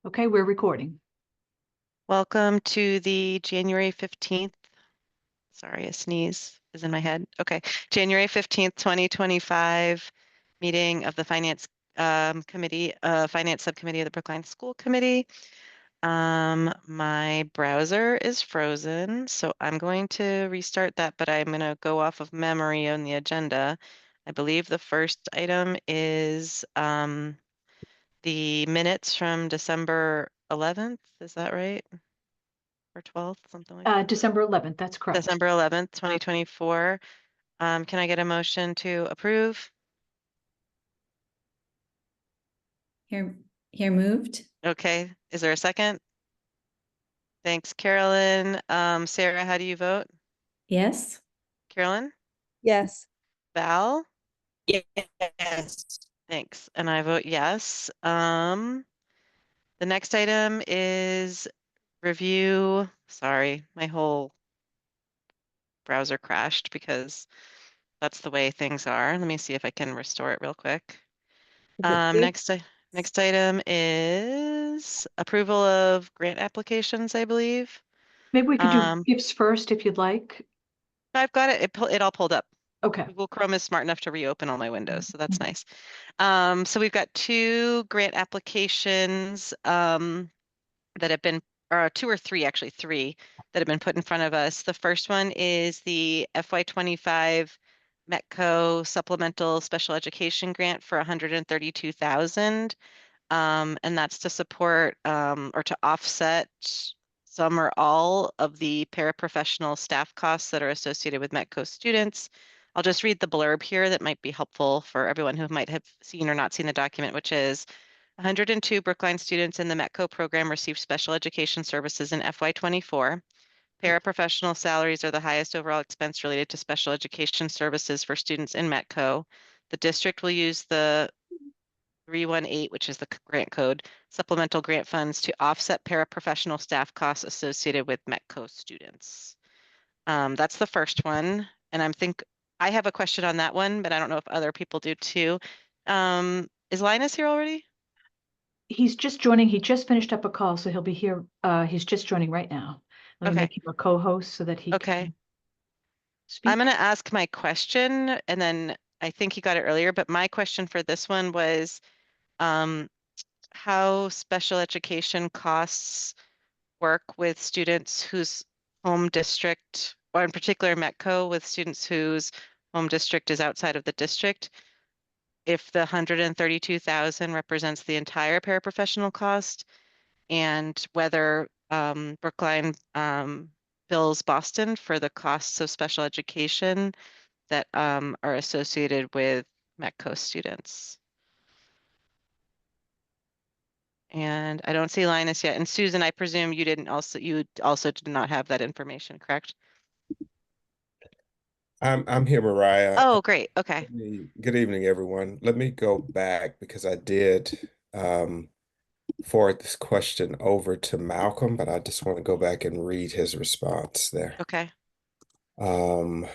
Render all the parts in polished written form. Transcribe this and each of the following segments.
Okay, we're recording. Welcome to the January 15th. Sorry, a sneeze is in my head. Okay, January 15th, 2025 meeting of the Finance Subcommittee of the Brookline School Committee. My browser is frozen, so I'm going to restart that, but I'm going to go off of memory on the agenda. I believe the first item is the minutes from December 11th. Is that right? Or 12th, something like that. December 11th, that's correct. December 11th, 2024. Can I get a motion to approve? Here moved. Okay, is there a second? Thanks, Carolyn. Sarah, how do you vote? Yes. Carolyn? Yes. Val? Yes. Thanks, and I vote yes. The next item is review. Sorry, my whole browser crashed because that's the way things are. Let me see if I can restore it real quick. Next item is approval of grant applications, I believe. Maybe we could do Um, gifts first if you'd like. I've got it. It all pulled up. Okay. Google Chrome is smart enough to reopen all my windows, so that's nice. So we've got two grant applications that have been, or two or three, actually three, that have been put in front of us. The first one is the FY25 Metco Supplemental Special Education Grant for 132,000. And that's to support or to offset some or all of the paraprofessional staff costs that are associated with Metco students. I'll just read the blurb here that might be helpful for everyone who might have seen or not seen the document, which is 102 Brookline students in the Metco program received special education services in FY24. Paraprofessional salaries are the highest overall expense related to special education services for students in Metco. The district will use the 318, which is the grant code, supplemental grant funds to offset paraprofessional staff costs associated with Metco students. That's the first one. And I have a question on that one, but I don't know if other people do too. Is Linus here already? He's just joining. He just finished up a call, so he'll be here. He's just joining right now. Let me Okay. make him a co-host so that he Okay. can I'm speak. going to ask my question, and then I think he got it earlier, but my question for this one was um, how special education costs work with students whose home district, or in particular Metco, with students whose home district is outside of the district. If the 132,000 represents the entire paraprofessional cost, and whether Brookline bills Boston for the costs of special education that are associated with Metco students. And I don't see Linus yet. And Susan, I presume you also did not have that information, correct? I'm here, Mariah. Oh, great. Okay. Good evening, everyone. Let me go back because I did forward this question over to Malcolm, but I just want to go back and read his response there. Okay. Um,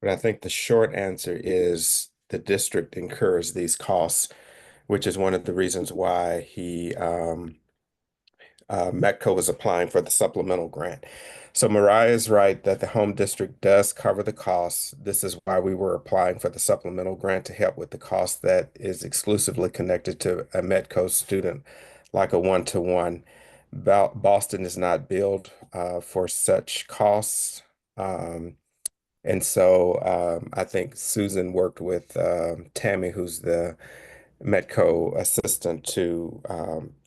but I think the short answer is the district incurs these costs, which is one of the reasons why Metco is applying for the supplemental grant. So Mariah is right that the home district does cover the costs. This is why we were applying for the supplemental grant to help with the cost that is exclusively connected to a Metco student, like a one-to-one. Boston is not billed for such costs. And so I think Susan worked with Tammy, who's the Metco assistant, to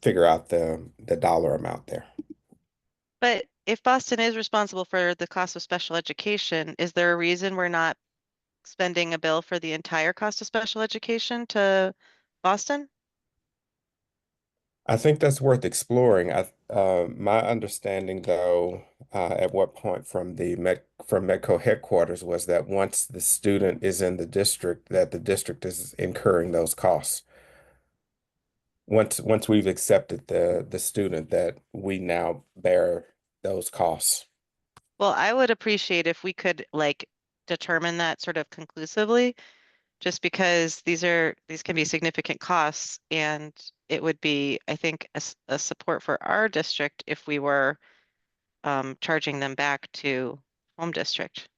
figure out the dollar amount there. But if Boston is responsible for the cost of special education, is there a reason we're not spending a bill for the entire cost of special education to Boston? I think that's worth exploring. My understanding, though, at what point from from Metco headquarters was that once the student is in the district, that the district is incurring those costs. Once we've accepted the student, that we now bear those costs. Well, I would appreciate if we could like determine that sort of conclusively, just because these can be significant costs, and it would be, I think, a support for our district if we were charging them back to home district.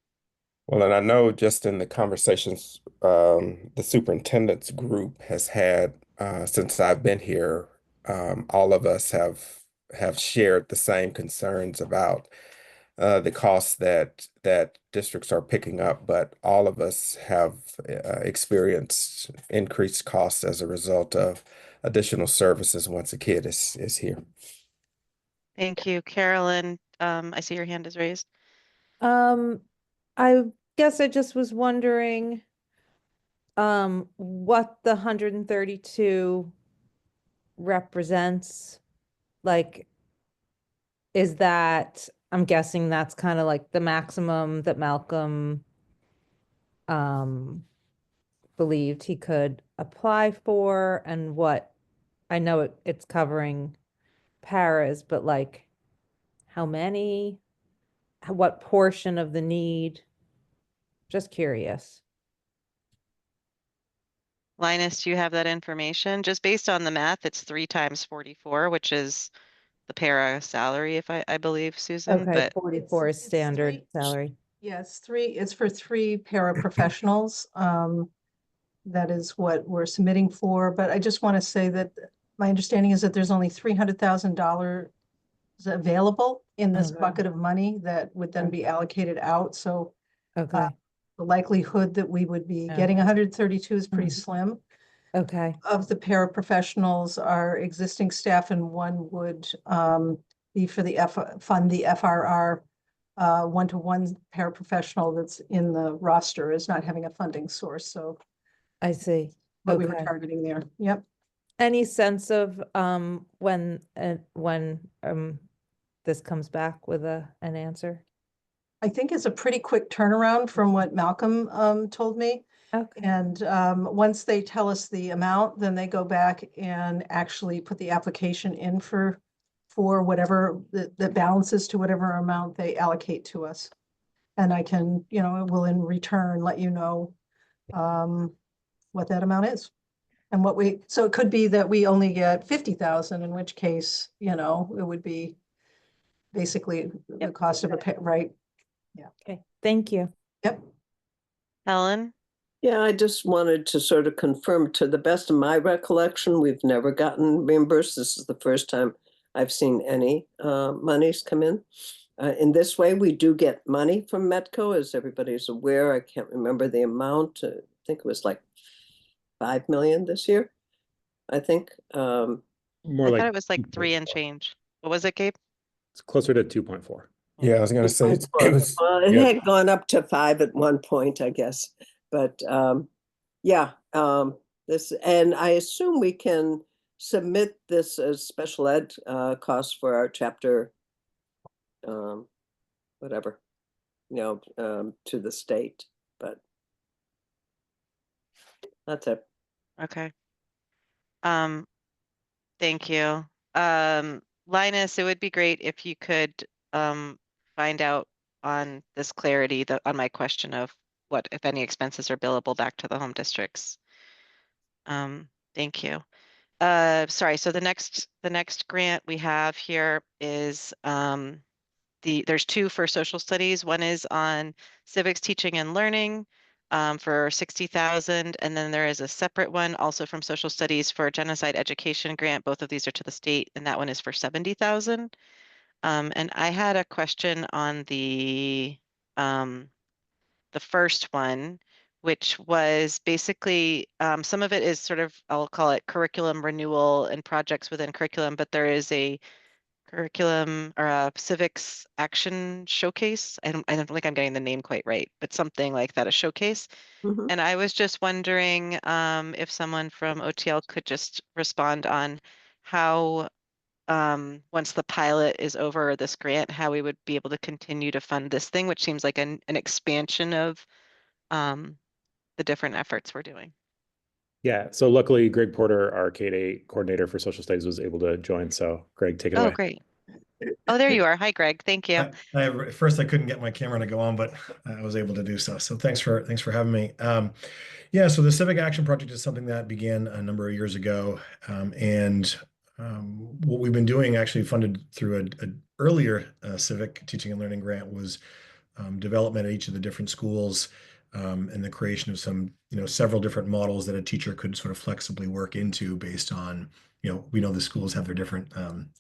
Well, and I know just in the conversations the superintendent's group has had since I've been here, all of us have shared the same concerns about the costs that districts are picking up, but all of us have experienced increased costs as a result of additional services once a kid is here. Thank you, Carolyn. I see your hand is raised. I guess I just was wondering, what the 132 represents. Like, is that, I'm guessing that's kind of like the maximum that Malcolm believed he could apply for, and what, I know it's covering paras, but like how many, what portion of the need? Just curious. Linus, do you have that information? Just based on the math, it's 3 times 44, which is the para salary, if I believe, Susan, Okay, but 44 is It's standard three- salary. Yes, it's for 3 paraprofessionals. That is what we're submitting for, but I just want to say that my understanding is that there's only $300,000 available in this Okay. bucket of money that would then be allocated out, so Okay, the likelihood that we would be Yeah. getting 132 is pretty Mhm. slim. okay, Of the paraprofessionals are existing staff, and one would be for the fund the FRR. One-to-one paraprofessional that's in the roster is not having a funding source, so I see. what we were Okay. targeting there. Yep. Any sense of when this comes back with an answer? I think it's a pretty quick turnaround from what Malcolm told me. Okay, And once they tell us the amount, then they go back and actually put the application in for whatever the balances to whatever amount they allocate to us. And I can, will in return let you know what that amount is. And so it could be that we only get 50,000, in which case, it would be basically the cost of right? okay, thank you. Yep. Helen? Yeah, I just wanted to sort of confirm, to the best of my recollection, we've never gotten reimbursed. This is the first time I've seen any monies come in. In this way, we do get money from Metco, as everybody's aware. I can't remember the amount. I think it was like 5 million this year, I think. More I like thought it was like 3 and 2.4. change. What was it, Gabe? It's closer to 2.4. Yeah, I was going to say it was. Well, it yeah. had gone up to 5 at one point, I guess. But yeah, this, and I assume we can submit this as special ed costs for our chapter, whatever, to the state. But that's it. Okay. Thank you. Linus, it would be great if you could find out on this clarity on my question of what, if any, expenses are billable back to the home districts. Thank you. Sorry, so the next grant we have here is there's 2 for social studies. One is on civics teaching and learning for 60,000, and then there is a separate one also from social studies for genocide education grant. Both of these are to the state, and that one is for 70,000. And I had a question on the first one, which was basically some of it is sort of, I'll call it curriculum renewal and projects within curriculum, but there is a curriculum or a civics action showcase. I don't think I'm getting the name quite right, but something like that, a showcase. Mhm. And I was just wondering if someone from OTL could just respond on how, once the pilot is over this grant, how we would be able to continue to fund this thing, which seems like an expansion of the different efforts we're doing. Yeah. So luckily, Greg Porter, our K-8 coordinator for social studies, was able to join. So Greg, take it Oh, away. great. Oh, there you are. Hi, Greg. Thank you. At first I couldn't get my camera to go on, but I was able to do so. So thanks for having me. Yeah, so the Civic Action Project is something that began a number of years ago, and what we've been doing, actually funded through an earlier civic teaching and learning grant, was development at each of the different schools, and the creation of several different models that a teacher could sort of flexibly work into based on, we know the schools have their different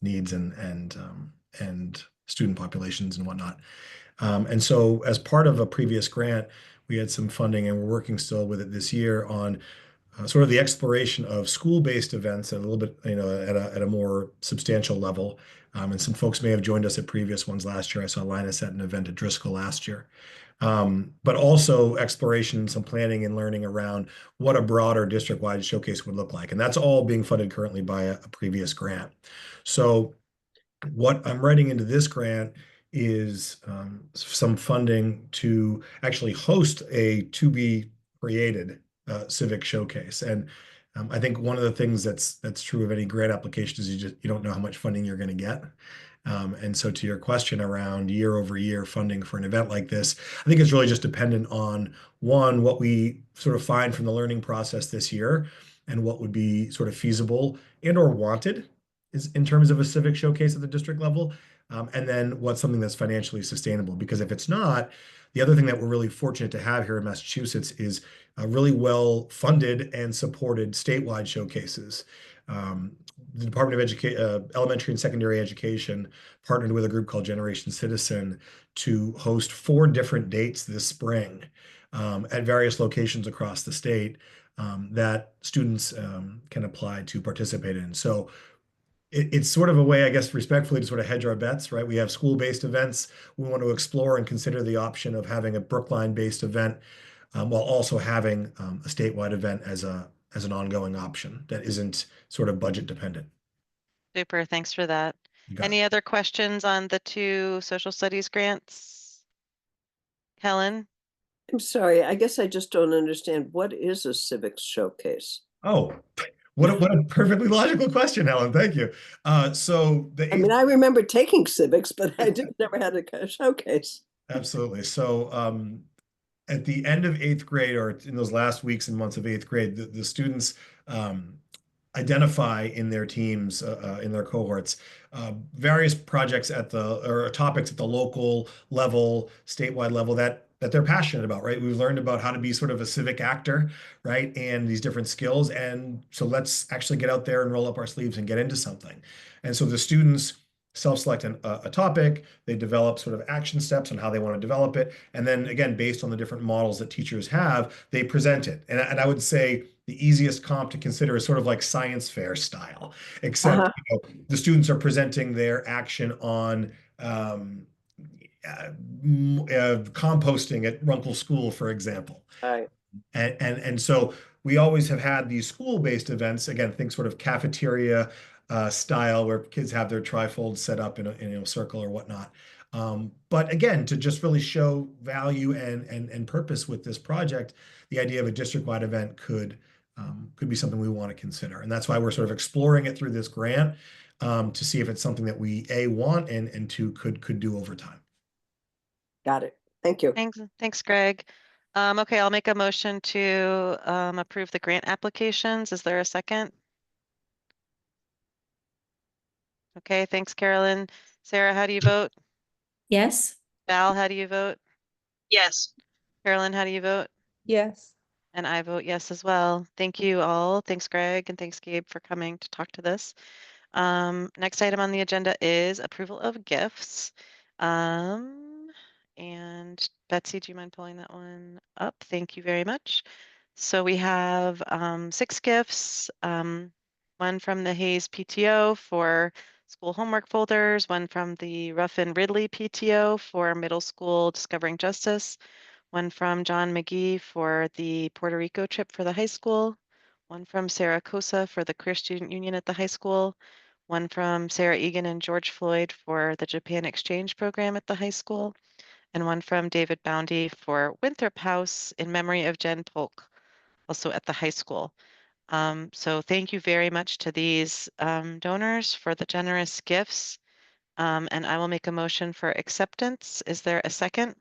needs and student populations and whatnot. And so as part of a previous grant, we had some funding, and we're working still with it this year on sort of the exploration of school-based events at a little bit, at a more substantial level. And some folks may have joined us at previous ones last year. I saw Linus at an event at Driscoll last year. But also exploration, some planning and learning around what a broader district-wide showcase would look like. And that's all being funded currently by a previous grant. So what I'm writing into this grant is some funding to actually host a to-be-created civic showcase. And I think one of the things that's true of any grant application is you don't know how much funding you're going to get. And so to your question around year over year funding for an event like this, I think it's really just dependent on, one, what we sort of find from the learning process this year and what would be sort of feasible and or wanted is in terms of a civic showcase at the district level. And then what's something that's financially sustainable, because if it's not, the other thing that we're really fortunate to have here in Massachusetts is really well funded and supported statewide showcases. The Department of Elementary and Secondary Education partnered with a group called Generation Citizen to host 4 different dates this spring at various locations across the state that students can apply to participate in. So it's sort of a way, I guess, respectfully, to sort of hedge our bets, right? We have school-based events. We want to explore and consider the option of having a Brookline-based event while also having a statewide event as an ongoing option that isn't sort of budget dependent. Super. Thanks for that. You got it. Any other questions on the 2 social studies grants? Helen? I'm sorry, I guess I just don't understand. What is a civics showcase? Oh, what a perfectly logical question, Helen. Thank you. So I mean, I remember taking civics, but I never had a showcase. Absolutely. So at the end of 8th grade, or in those last weeks and months of 8th grade, the students identify in their teams, in their cohorts, various projects or topics at the local level, statewide level that they're passionate about, right? We've learned about how to be sort of a civic actor, right? And these different skills. And so let's actually get out there and roll up our sleeves and get into something. And so the students self-select a topic, they develop sort of action steps on how they want to develop it. And then again, based on the different models that teachers have, they present it. And I would say the easiest comp to consider is sort of like science fair style, except the students are presenting their action on composting at Runkle School, for example. Right. And so we always have had these school-based events, again, think sort of cafeteria style, where kids have their trifold set up in a circle or whatnot. But again, to just really show value and purpose with this project, the idea of a district-wide event could be something we want to consider. And that's why we're sort of exploring it through this grant to see if it's something that we want and 2 could do over time. Got it. Thank you. Thanks, Greg. Okay, I'll make a motion to approve the grant applications. Is there a second? Okay, thanks, Carolyn. Sarah, how do you vote? Yes. Val, how do you vote? Yes. Carolyn, how do you vote? Yes. And I vote yes as well. Thank you all. Thanks, Greg, and thanks, Gabe, for coming to talk to this. Next item on the agenda is approval of gifts. And Betsy, do you mind pulling that one up? Thank you very much. So we have 6 gifts, one from the Hayes PTO for school homework folders, one from the Ruffin Ridley PTO for middle school Discovering Justice, one from John McGee for the Puerto Rico trip for the high school, one from Sarah Cosa for the Career Student Union at the high school, one from Sarah Egan and George Floyd for the Japan Exchange Program at the high school, and one from David Boundy for Winthrop House in memory of Jen Polk, also at the high school. So thank you very much to these donors for the generous gifts. And I will make a motion for acceptance. Is there a second?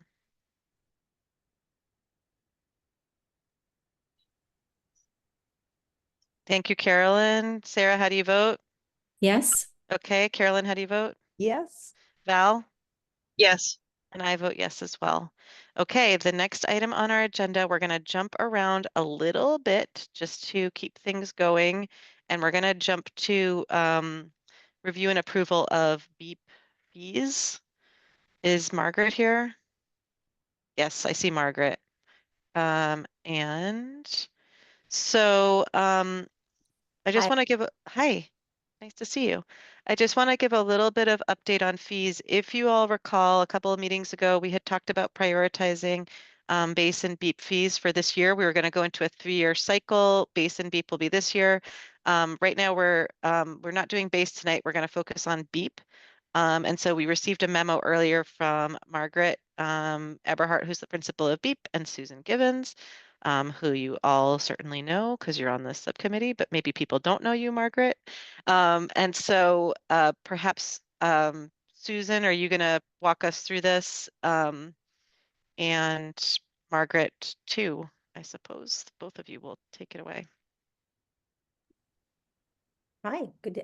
Thank you, Carolyn. Sarah, how do you vote? Yes. Okay, Carolyn, how do you vote? Yes. Val? Yes. And I vote yes as well. Okay, the next item on our agenda, we're going to jump around a little bit just to keep things going. And we're going to jump to review and approval of BEEP fees. Is Margaret here? Yes, I see Margaret. And so I just Hi. want to give a hi. Nice to see you. I just want to give a little bit of update on fees. If you all recall, a couple of meetings ago, we had talked about prioritizing base and BEEP fees for this year. We were going to go into a 3-year cycle. Base and BEEP will be this year. Right now, we're not doing base tonight. We're going to focus on BEEP. And so we received a memo earlier from Margaret Eberhardt, who's the principal of BEEP, and Susan Givens, who you all certainly know because you're on this subcommittee, but maybe people don't know you, Margaret. And so perhaps Susan, are you going to walk us through this? And Margaret, too, I suppose. Both of you will take it away. Hi, good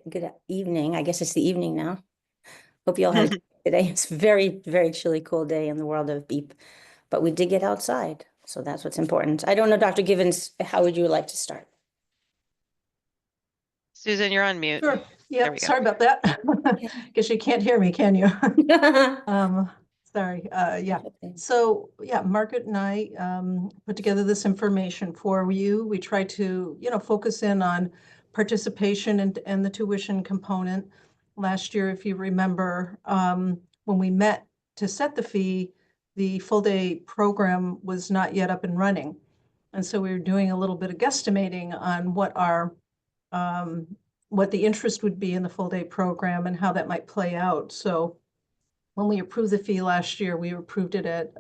evening. I guess it's the evening now. Hope you all had a good day. It's a very, very chilly, cool day in the world of BEEP, but we did get outside, so that's what's important. I don't know, Dr. Givens, how would you like to start? Susan, you're on mute. Sure. There Yeah, we go. sorry about that. Guess you can't hear me, can you? Sorry, yeah. Okay. So, yeah, Margaret and I put together this information for you. We try to, focus in on participation and the tuition component. Last year, if you remember, when we met to set the fee, the full day program was not yet up and running. And so we were doing a little bit of guesstimating on what the interest would be in the full day program and how that might play out. So when we approved the fee last year, we approved it at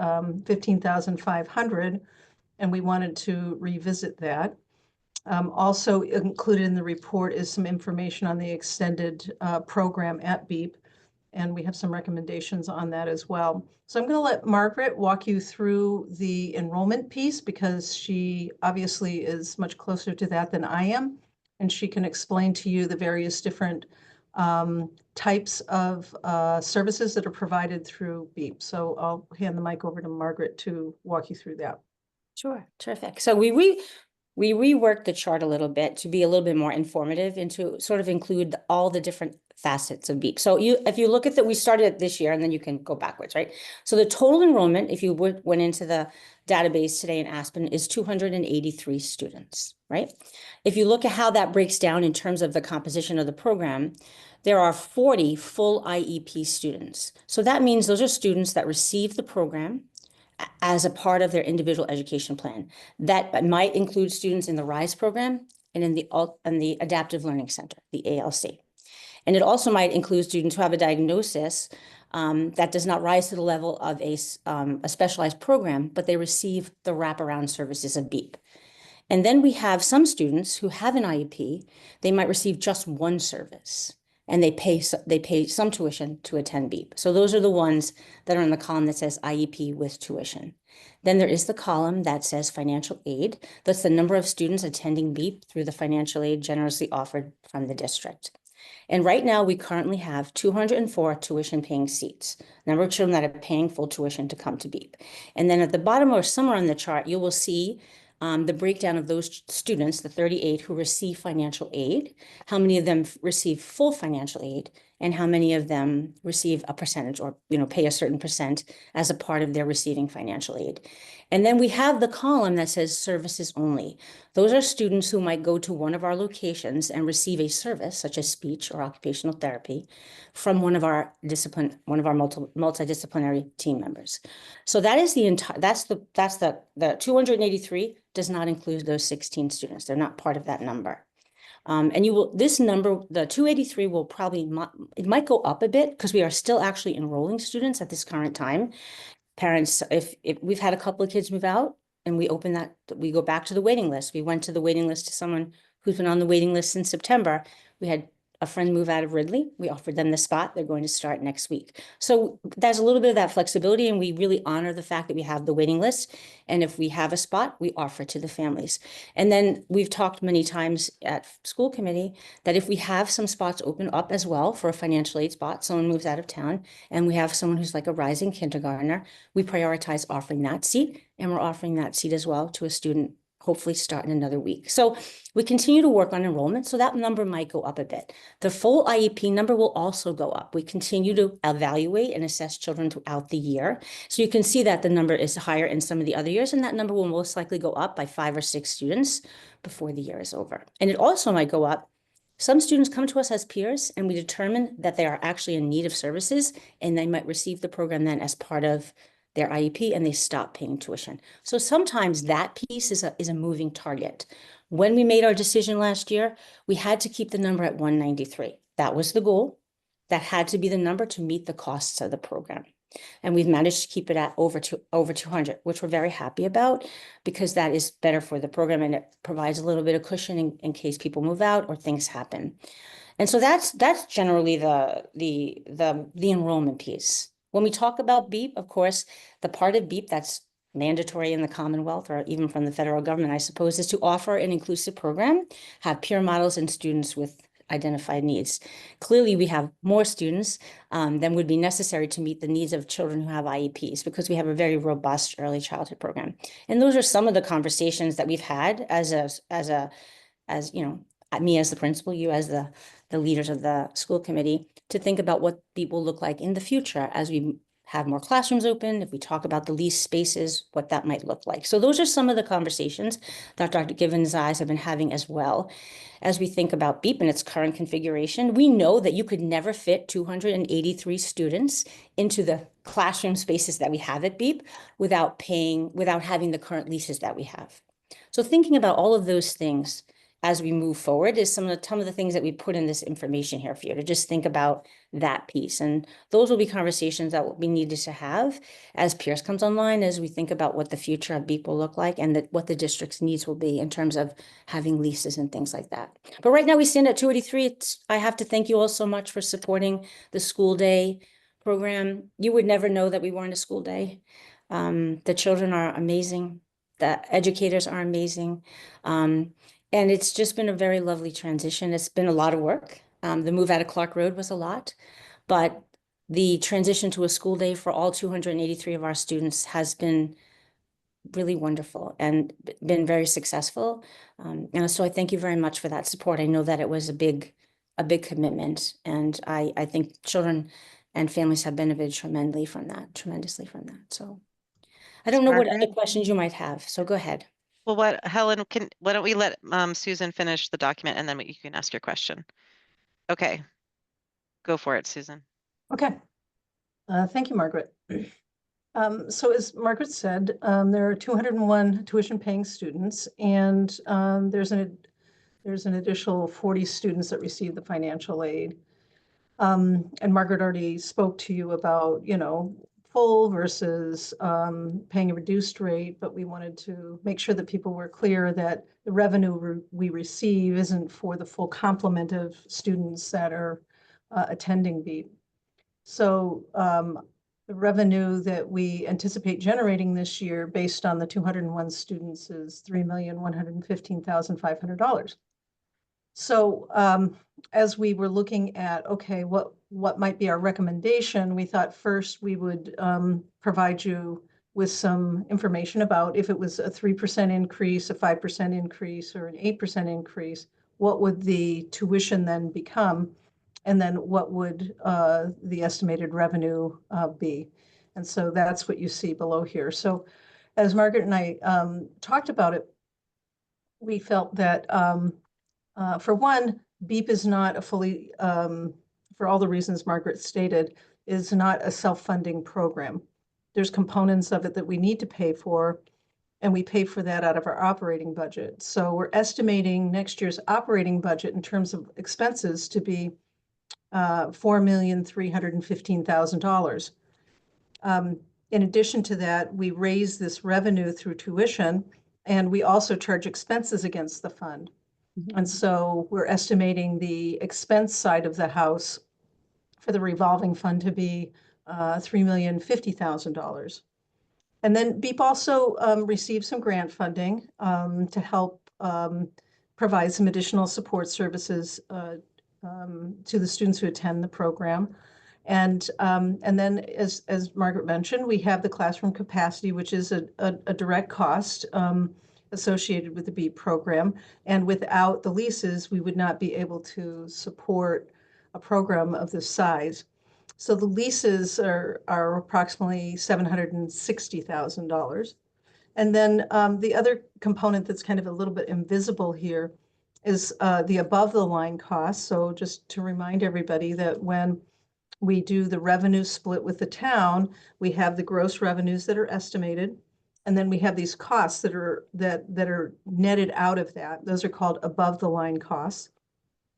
15,500, and we wanted to revisit that. Also included in the report is some information on the extended program at BEEP, and we have some recommendations on that as well. So I'm going to let Margaret walk you through the enrollment piece because she obviously is much closer to that than I am, and she can explain to you the various different types of services that are provided through BEEP. So I'll hand the mic over to Margaret to walk you through that. Sure, terrific. So we reworked the chart a little bit to be a little bit more informative and to sort of include all the different facets of BEEP. So if you look at that, we started it this year and then you can go backwards, right? So the total enrollment, if you went into the database today in Aspen, is 283 students, right? If you look at how that breaks down in terms of the composition of the program, there are 40 full IEP students. So that means those are students that receive the program as a part of their individual education plan. That might include students in the RISE program and in the Adaptive Learning Center, the ALC. And it also might include students who have a diagnosis that does not rise to the level of a specialized program, but they receive the wraparound services of BEEP. And then we have some students who have an IEP, they might receive just one service and they pay some tuition to attend BEEP. So those are the ones that are in the column that says IEP with tuition. Then there is the column that says financial aid. That's the number of students attending BEEP through the financial aid generously offered from the district. And right now we currently have 204 tuition paying seats, number of children that are paying full tuition to come to BEEP. And then at the bottom or somewhere on the chart, you will see the breakdown of those students, the 38 who receive financial aid, how many of them receive full financial aid, and how many of them receive a percentage or pay a certain percent as a part of their receiving financial aid. And then we have the column that says services only. Those are students who might go to one of our locations and receive a service such as speech or occupational therapy from one of our multidisciplinary team members. So that is the entire, that's the 283 does not include those 16 students. They're not part of that number. And this number, the 283 will probably, it might go up a bit because we are still actually enrolling students at this current time. Parents, if we've had a couple of kids move out and we we go back to the waiting list. We went to the waiting list to someone who's been on the waiting list since September. We had a friend move out of Ridley. We offered them the spot. They're going to start next week. So there's a little bit of that flexibility, and we really honor the fact that we have the waiting list. And if we have a spot, we offer to the families. And then we've talked many times at school committee that if we have some spots open up as well for a financial aid spot, someone moves out of town, and we have someone who's like a rising kindergartner, we prioritize offering that seat, and we're offering that seat as well to a student hopefully start in another week. So we continue to work on enrollment, so that number might go up a bit. The full IEP number will also go up. We continue to evaluate and assess children throughout the year. So you can see that the number is higher in some of the other years, and that number will most likely go up by 5 or 6 students before the year is over. And it also might go up. Some students come to us as peers, and we determine that they are actually in need of services, and they might receive the program then as part of their IEP, and they stop paying tuition. So sometimes that piece is a moving target. When we made our decision last year, we had to keep the number at 193. That was the goal. That had to be the number to meet the costs of the program. And we've managed to keep it at over 200, which we're very happy about, because that is better for the program, and it provides a little bit of cushion in case people move out or things happen. And so that's generally the enrollment piece. When we talk about BEEP, of course, the part of BEEP that's mandatory in the Commonwealth, or even from the federal government, I suppose, is to offer an inclusive program, have peer models and students with identified needs. Clearly, we have more students than would be necessary to meet the needs of children who have IEPs, because we have a very robust early childhood program. And those are some of the conversations that we've had as you know, me as the principal, you as the leaders of the school committee, to think about what BEEP will look like in the future as we have more classrooms open, if we talk about the leased spaces, what that might look like. So those are some of the conversations that Dr. Givens and I have been having as well. As we think about BEEP in its current configuration, we know that you could never fit 283 students into the classroom spaces that we have at BEEP without having the current leases that we have. So thinking about all of those things as we move forward is some of the things that we put in this information here for you to just think about that piece. And those will be conversations that we needed to have as Pierce comes online, as we think about what the future of BEEP will look like, and what the district's needs will be in terms of having leases and things like that. But right now we stand at 283. I have to thank you all so much for supporting the school day program. You would never know that we weren't a school day. The children are amazing. The educators are amazing. And it's just been a very lovely transition. It's been a lot of work. The move out of Clark Road was a lot, but the transition to a school day for all 283 of our students has been really wonderful and been very successful. And so I thank you very much for that support. I know that it was a big commitment, and I think children and families have benefited tremendously from that. So I don't know what other questions you might have, so go ahead. Well, Helen, why don't we let Susan finish the document, and then you can ask your question. Okay, go for it, Susan. Okay. Thank you, Margaret. So as Margaret said, there are 201 tuition paying students, and there's an additional 40 students that receive the financial aid. And Margaret already spoke to you about, full versus paying a reduced rate, but we wanted to make sure that people were clear that the revenue we receive isn't for the full complement of students that are attending BEEP. So the revenue that we anticipate generating this year based on the 201 students is $3,115,500. So as we were looking at, okay, what might be our recommendation, we thought first we would provide you with some information about if it was a 3% increase, a 5% increase, or an 8% increase, what would the tuition then become? And then what would the estimated revenue be? And so that's what you see below here. So as Margaret and I talked about it, we felt that for one, BEEP is not a fully, for all the reasons Margaret stated, is not a self-funding program. There's components of it that we need to pay for, and we pay for that out of our operating budget. So we're estimating next year's operating budget in terms of expenses to be $4,315,000. In addition to that, we raise this revenue through tuition, and we also charge expenses against the fund. And so we're estimating the expense side of the house for the revolving fund to be $3,050,000. And then BEEP also received some grant funding to help provide some additional support services to the students who attend the program. And then, as Margaret mentioned, we have the classroom capacity, which is a direct cost associated with the BEEP program. And without the leases, we would not be able to support a program of this size. So the leases are approximately $760,000. And then the other component that's kind of a little bit invisible here is the above the line costs. So just to remind everybody that when we do the revenue split with the town, we have the gross revenues that are estimated, and then we have these costs that are netted out of that. Those are called above the line costs.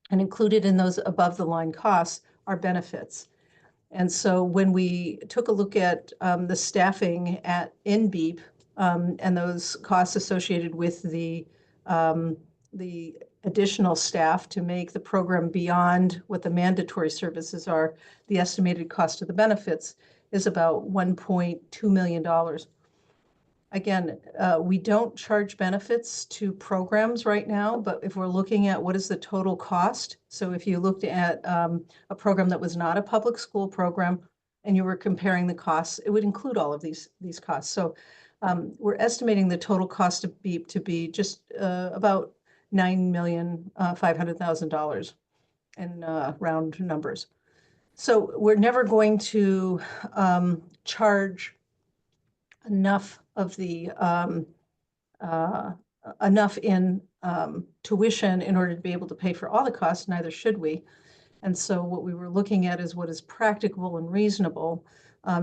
And included in those above the line costs are benefits. And so when we took a look at the staffing in BEEP and those costs associated with the additional staff to make the program beyond what the mandatory services are, the estimated cost of the benefits is about $1.2 million. Again, we don't charge benefits to programs right now, but if we're looking at what is the total cost, so if you looked at a program that was not a public school program and you were comparing the costs, it would include all of these costs. So we're estimating the total cost of BEEP to be just about $9,500,000 in round numbers. So we're never going to charge enough of the enough in tuition in order to be able to pay for all the costs, neither should we. And so what we were looking at is what is practicable and reasonable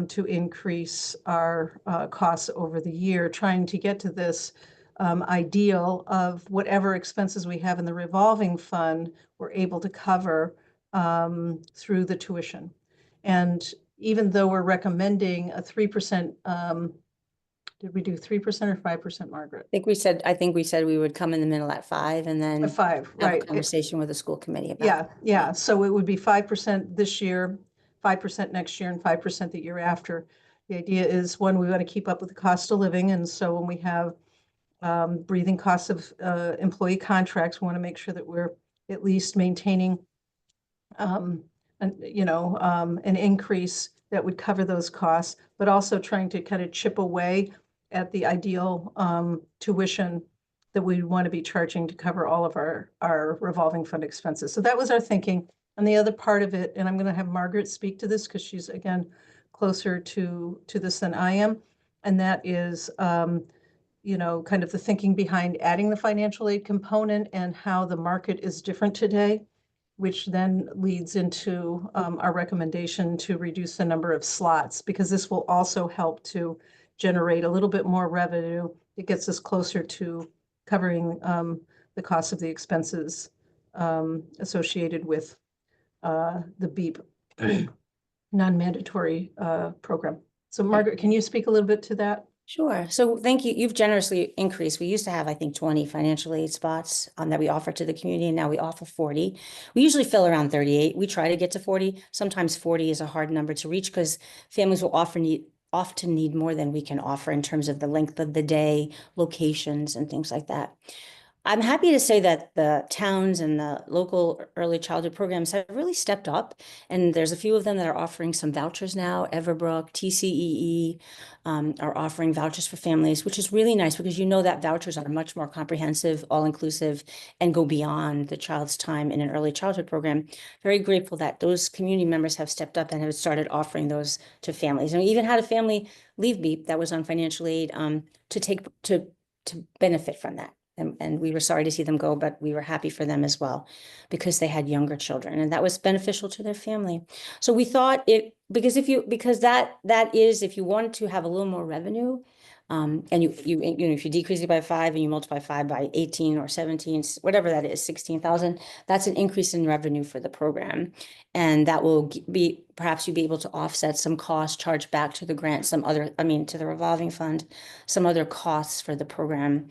to increase our costs over the year, trying to get to this ideal of whatever expenses we have in the revolving fund, we're able to cover through the tuition. And even though we're recommending a 3%, did we do 3% or 5%, Margaret? I think we said we would come in the middle at 5 and then A 5, have a right. conversation with the school committee about Yeah, it. yeah. So it would be 5% this year, 5% next year, and 5% the year after. The idea is, one, we want to keep up with the cost of living. And so when we have breathing costs of employee contracts, we want to make sure that we're at least maintaining an increase that would cover those costs, but also trying to kind of chip away at the ideal tuition that we want to be charging to cover all of our revolving fund expenses. So that was our thinking. And the other part of it, and I'm going to have Margaret speak to this because she's, again, closer to this than I am, and that is, kind of the thinking behind adding the financial aid component and how the market is different today, which then leads into our recommendation to reduce the number of slots, because this will also help to generate a little bit more revenue. It gets us closer to covering the cost of the expenses associated with the BEEP non-mandatory program. So Margaret, can you speak a little bit to that? Sure. So thank you. You've generously increased. We used to have, I think, 20 financial aid spots that we offer to the community, and now we offer 40. We usually fill around 38. We try to get to 40. Sometimes 40 is a hard number to reach because families will often need more than we can offer in terms of the length of the day, locations, and things like that. I'm happy to say that the towns and the local early childhood programs have really stepped up, and there's a few of them that are offering some vouchers now. Everbrook, TCEE are offering vouchers for families, which is really nice because that vouchers are much more comprehensive, all-inclusive, and go beyond the child's time in an early childhood program. Very grateful that those community members have stepped up and have started offering those to families. And we even had a family leave BEEP that was on financial aid to benefit from that. And we were sorry to see them go, but we were happy for them as well because they had younger children and that was beneficial to their family. So we thought because if you want to have a little more revenue, and if you decrease it by 5 and you multiply 5 by 18 or 17, whatever that is, 16,000, that's an increase in revenue for the program. And that will be, perhaps you'll be able to offset some costs charged back to the grant, to the revolving fund, some other costs for the program,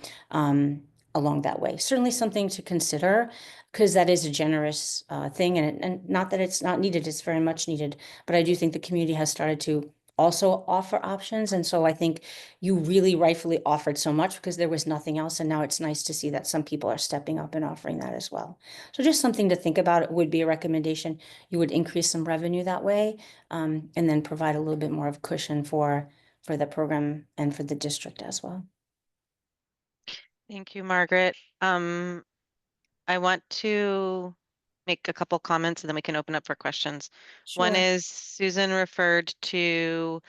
along that way. Certainly something to consider, because that is a generous thing, and not that it's not needed, it's very much needed. But I do think the community has started to also offer options. And so I think you really rightfully offered so much because there was nothing else. And now it's nice to see that some people are stepping up and offering that as well. So just something to think about. It would be a recommendation. You would increase some revenue that way, and then provide a little bit more of cushion for the program and for the district as well. Thank you, Margaret. I want to make a couple comments and then we can open up for questions. One Sure. is Susan referred to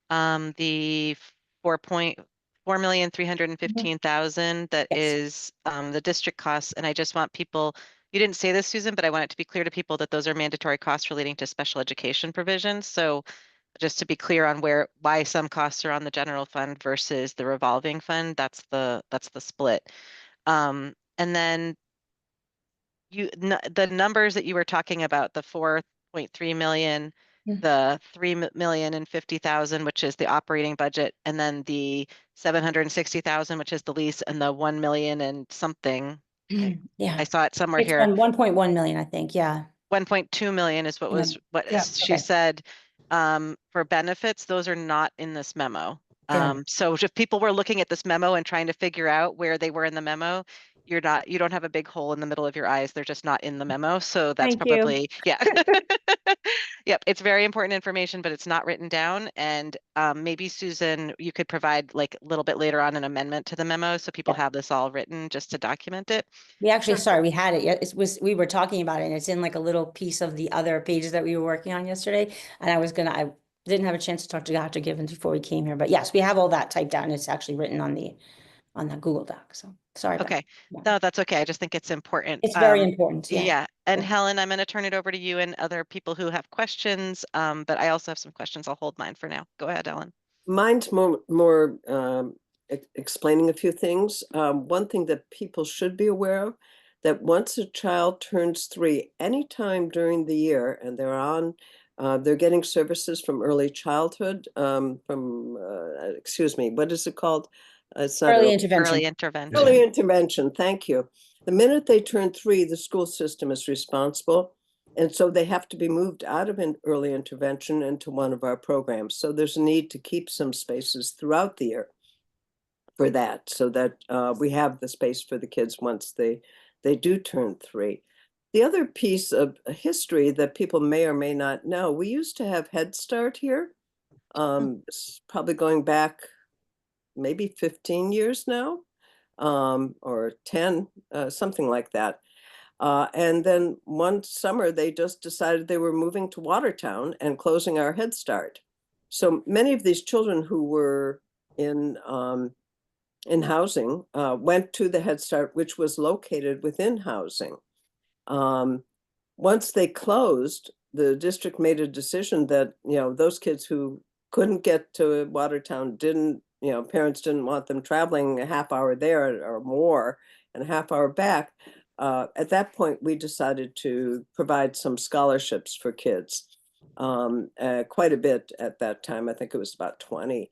the 4,315,000 that Yes. is the district costs. And I just want people, you didn't say this, Susan, but I want it to be clear to people that those are mandatory costs relating to special education provisions. So just to be clear on why some costs are on the general fund versus the revolving fund, that's the split. And then the numbers that you were talking about, the 4.3 million, Mhm. the 3,050,000, which is the operating budget, and then the 760,000, which is the lease, and the 1 million and something. Yeah. I saw it somewhere It's here. 1.1 million, I think. Yeah. 1.2 million is what Yeah, she okay. said. For benefits, those are not in this memo. Got So if people were looking at this memo and trying to figure out where they were in the memo, you don't have a big hole in the middle of your eyes. They're just not in the memo. So that's Thank you. probably, yeah. Yep, it's very important information, but it's not written down. And maybe Susan, you could provide like a little bit later on an amendment to the memo so people Yeah. have this all written just to document it. We actually, sorry, we had it. Yeah, we were talking about it, and it's in like a little piece of the other pages that we were working on yesterday. And I didn't have a chance to talk to Dr. Givens before we came here, but yes, we have all that typed down. It's actually written on the Google Doc. So sorry about Okay, that. no, that's okay. I just think it's important. It's very important. Yeah. Yeah, and Yeah. Helen, I'm going to turn it over to you and other people who have questions, but I also have some questions. I'll hold mine for now. Go ahead, Helen. Mine's more explaining a few things. One thing that people should be aware of, that once a child turns 3, anytime during the year, and they're getting services from early childhood, excuse me, what is it called? It's not Early early intervention. Intervention. Early intervention, thank you. The minute they turn 3, the school system is responsible. And so they have to be moved out of an early intervention into one of our programs. So there's a need to keep some spaces throughout the year for that, so that we have the space for the kids once they do turn 3. The other piece of history that people may or may not know, we used to have Head Start here. Probably going back maybe 15 years now, or 10, something like that. And then one summer, they just decided they were moving to Watertown and closing our Head Start. So many of these children who were in housing went to the Head Start, which was located within housing. Once they closed, the district made a decision that, those kids who couldn't get to Watertown parents didn't want them traveling a half hour there or more and a half hour back. At that point, we decided to provide some scholarships for kids, quite a bit at that time. I think it was about 20,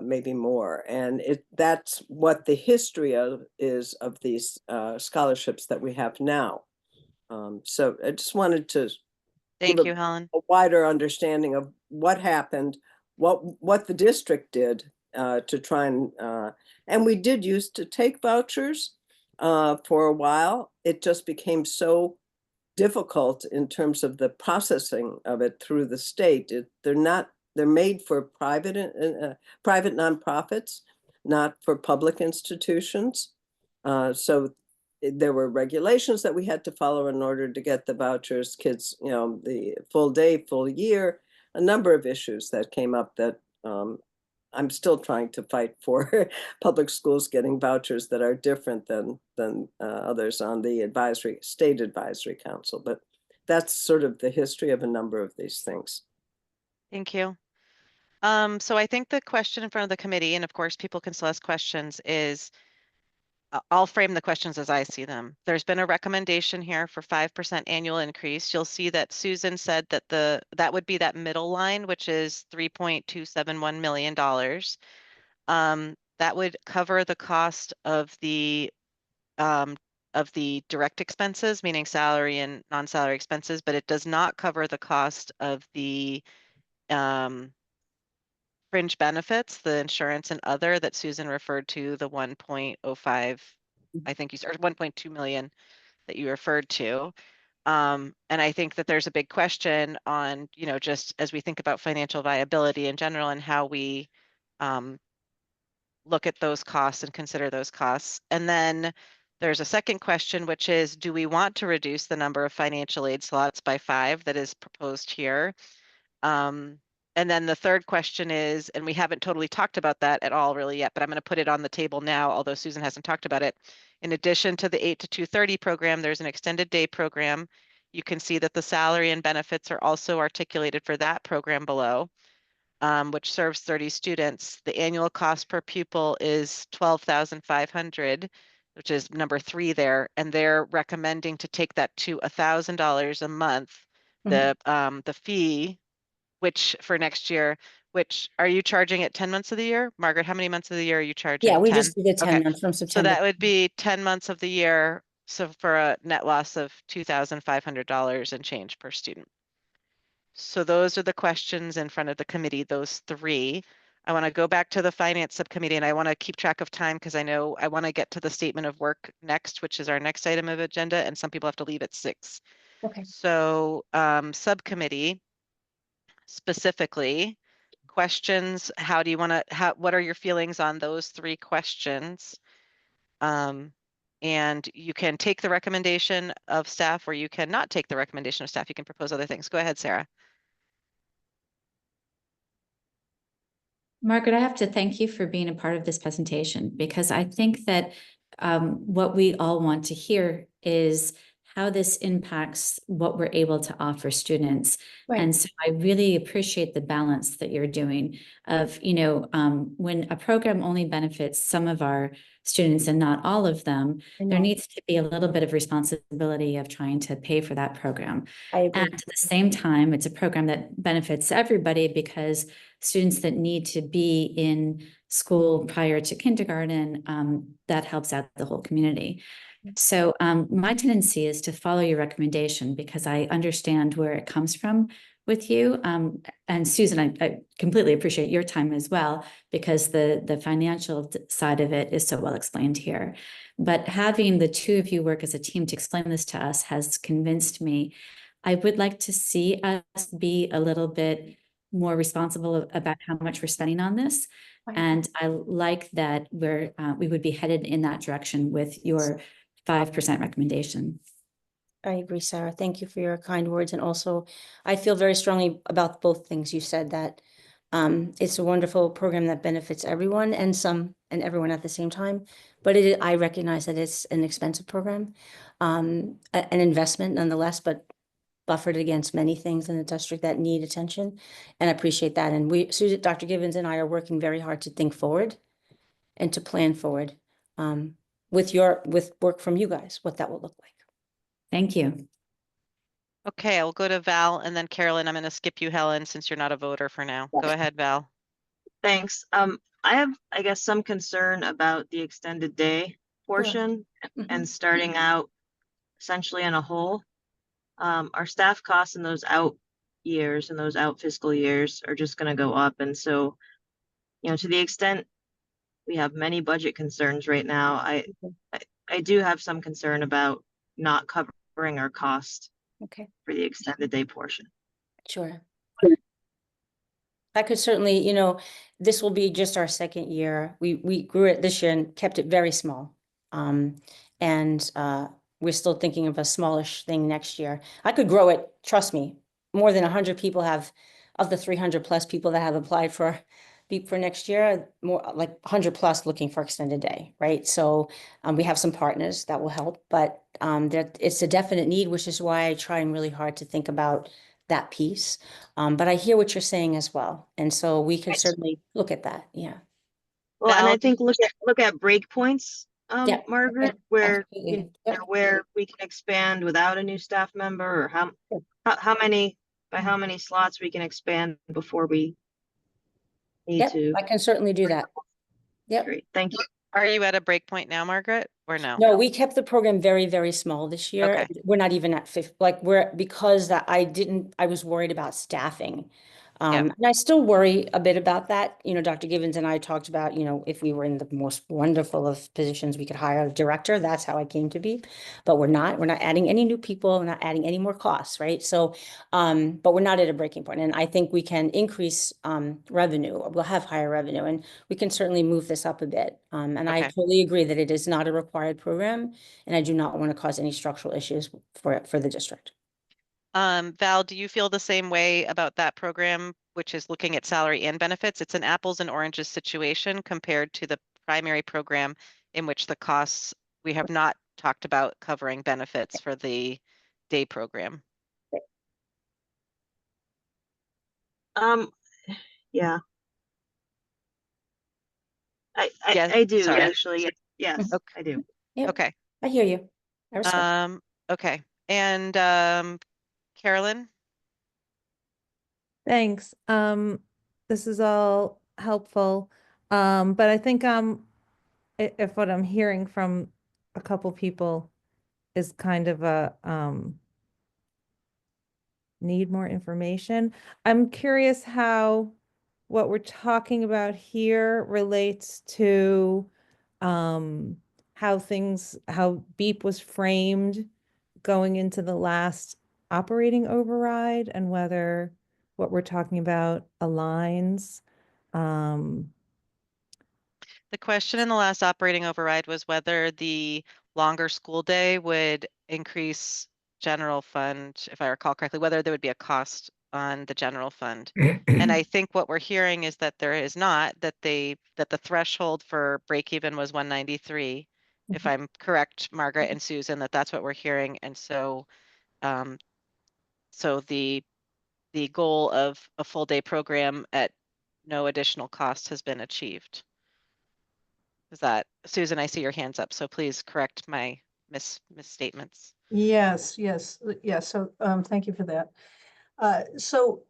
maybe more. And that's what the history is of these scholarships that we have now. So I just wanted to give Thank you, Helen. a wider understanding of what happened, what the district did to try and we did used to take vouchers for a while. It just became so difficult in terms of the processing of it through the state. They're made for private nonprofits, not for public institutions. So there were regulations that we had to follow in order to get the vouchers. Kids, the full day, full year, a number of issues that came up that I'm still trying to fight for public schools getting vouchers that are different than others on the state advisory council. But that's sort of the history of a number of these things. Thank you. So I think the question in front of the committee, and of course people can still ask questions, is I'll frame the questions as I see them. There's been a recommendation here for 5% annual increase. You'll see that Susan said that that would be that middle line, which is $3.271 million. That would cover the cost of the of the direct expenses, meaning salary and non-salary expenses, but it does not cover the cost of the fringe benefits, the insurance and other that Susan referred to, the 1.05, I think you said, or 1.2 million that you referred to. And I think that there's a big question on, you know, just as we think about financial viability in general and how we look at those costs and consider those costs. And then there's a second question, which is, do we want to reduce the number of financial aid slots by 5 that is proposed here? And then the third question is, and we haven't totally talked about that at all really yet, but I'm going to put it on the table now, although Susan hasn't talked about it. In addition to the 8 to 2:30 program, there's an extended day program. You can see that the salary and benefits are also articulated for that program below, which serves 30 students. The annual cost per pupil is $12,500, which is number 3 there, and they're recommending to take that to $1,000 a month. The fee, which for next year, which are you charging at 10 months of the year? Margaret, how many months of the year are you charging? Yeah, we 10? just did the 10 Okay. months from So September. that would be 10 months of the year. So for a net loss of $2,500 and change per student. So those are the questions in front of the committee, those 3. I want to go back to the finance subcommittee and I want to keep track of time because I know I want to get to the statement of work next, which is our next item of agenda, and some people have to leave at 6. Okay. So subcommittee specifically, questions, how do you want to, what are your feelings on those 3 questions? And you can take the recommendation of staff or you cannot take the recommendation of staff. You can propose other things. Go ahead, Sarah. Margaret, I have to thank you for being a part of this presentation because I think that what we all want to hear is how this impacts what we're able to offer students. Right. And so I really appreciate the balance that you're doing of, you know, when a program only benefits some of our students and not all of them, there needs to be a little bit of responsibility of trying to pay for that program. I agree. And at the same time, it's a program that benefits everybody because students that need to be in school prior to kindergarten, that helps out the whole community. So my tendency is to follow your recommendation because I understand where it comes from with you. And Susan, I completely appreciate your time as well, because the financial side of it is so well explained here. But having the 2 of you work as a team to explain this to us has convinced me. I would like to see us be a little bit more responsible about how much we're spending on this. Right. And I like that we would be headed in that direction with your 5% recommendation. I agree, Sarah. Thank you for your kind words. And also, I feel very strongly about both things you said, that it's a wonderful program that benefits everyone and everyone at the same time. But I recognize that it's an expensive program, an investment nonetheless, but buffered against many things in the district that need attention. And I appreciate that. And Susan, Dr. Givens and I are working very hard to think forward and to plan forward with work from you guys, what that will look like. Thank you. Okay, I'll go to Val and then Carolyn. I'm going to skip you, Helen, since you're not a voter for now. Go ahead, Val. Thanks. I have, I guess, some concern about the extended day portion and starting out essentially in a hole. Our staff costs in those out years and those out fiscal years are just going to go up. And so, you know, to the extent we have many budget concerns right now, I do have some concern about not covering our cost for the extended day portion. Sure. I could certainly, you know, this will be just our 2nd year. We grew it this year and kept it very small. We're still thinking of a smallish thing next year. I could grow it, trust me. More than 100 people have, of the 300 plus people that have applied for next year, more like 100 plus looking for extended day, right? So we have some partners that will help, but it's a definite need, which is why I try really hard to think about that piece. But I hear what you're saying as well. And so we can certainly look at that. Yeah. Well, and I think look at breakpoints, Yeah. Margaret, where Absolutely. you know, where we can expand without a new staff member, or how many slots we can expand before we need to. I can certainly do that. Yep. Great, thank you. Are you at a break point now, Margaret? or no? No, we kept the program very, very small this year. Okay. We're not even at 50, like because that I was worried about staffing. And I still worry a bit about that. You know, Dr. Givens and I talked about, you know, if we were in the most wonderful of positions, we could hire a director. That's how I came to be. But we're not adding any new people. We're not adding any more costs, right? So, but we're not at a breaking point. And I think we can increase revenue. We'll have higher revenue, and we can certainly move this up a bit. And I Okay. totally agree that it is not a required program, and I do not want to cause any structural issues for the district. Val, do you feel the same way about that program, which is looking at salary and benefits? It's an apples and oranges situation compared to the primary program in which the costs, we have not talked about covering benefits for the day program. Yeah. Yes, I do sorry. actually. Yes, Okay. I do. Yep. Okay. I hear you. I respect. Okay. And Carolyn? Thanks. This is all helpful. But I think if what I'm hearing from a couple people is kind of a need more information. I'm curious how what we're talking about here relates to how BEEP was framed going into the last operating override and whether what we're talking about aligns. The question in the last operating override was whether the longer school day would increase general fund, if I recall correctly, whether there would be a cost on the general fund. And I think what we're hearing is that there is not, that the threshold for break even was 193. If I'm correct, Margaret and Susan, that's what we're hearing. And so so the goal of a full day program at no additional cost has been achieved. Is that, Susan, I see your hands up, so please correct my misstatements. Yes, yes, yes. So thank you for that. So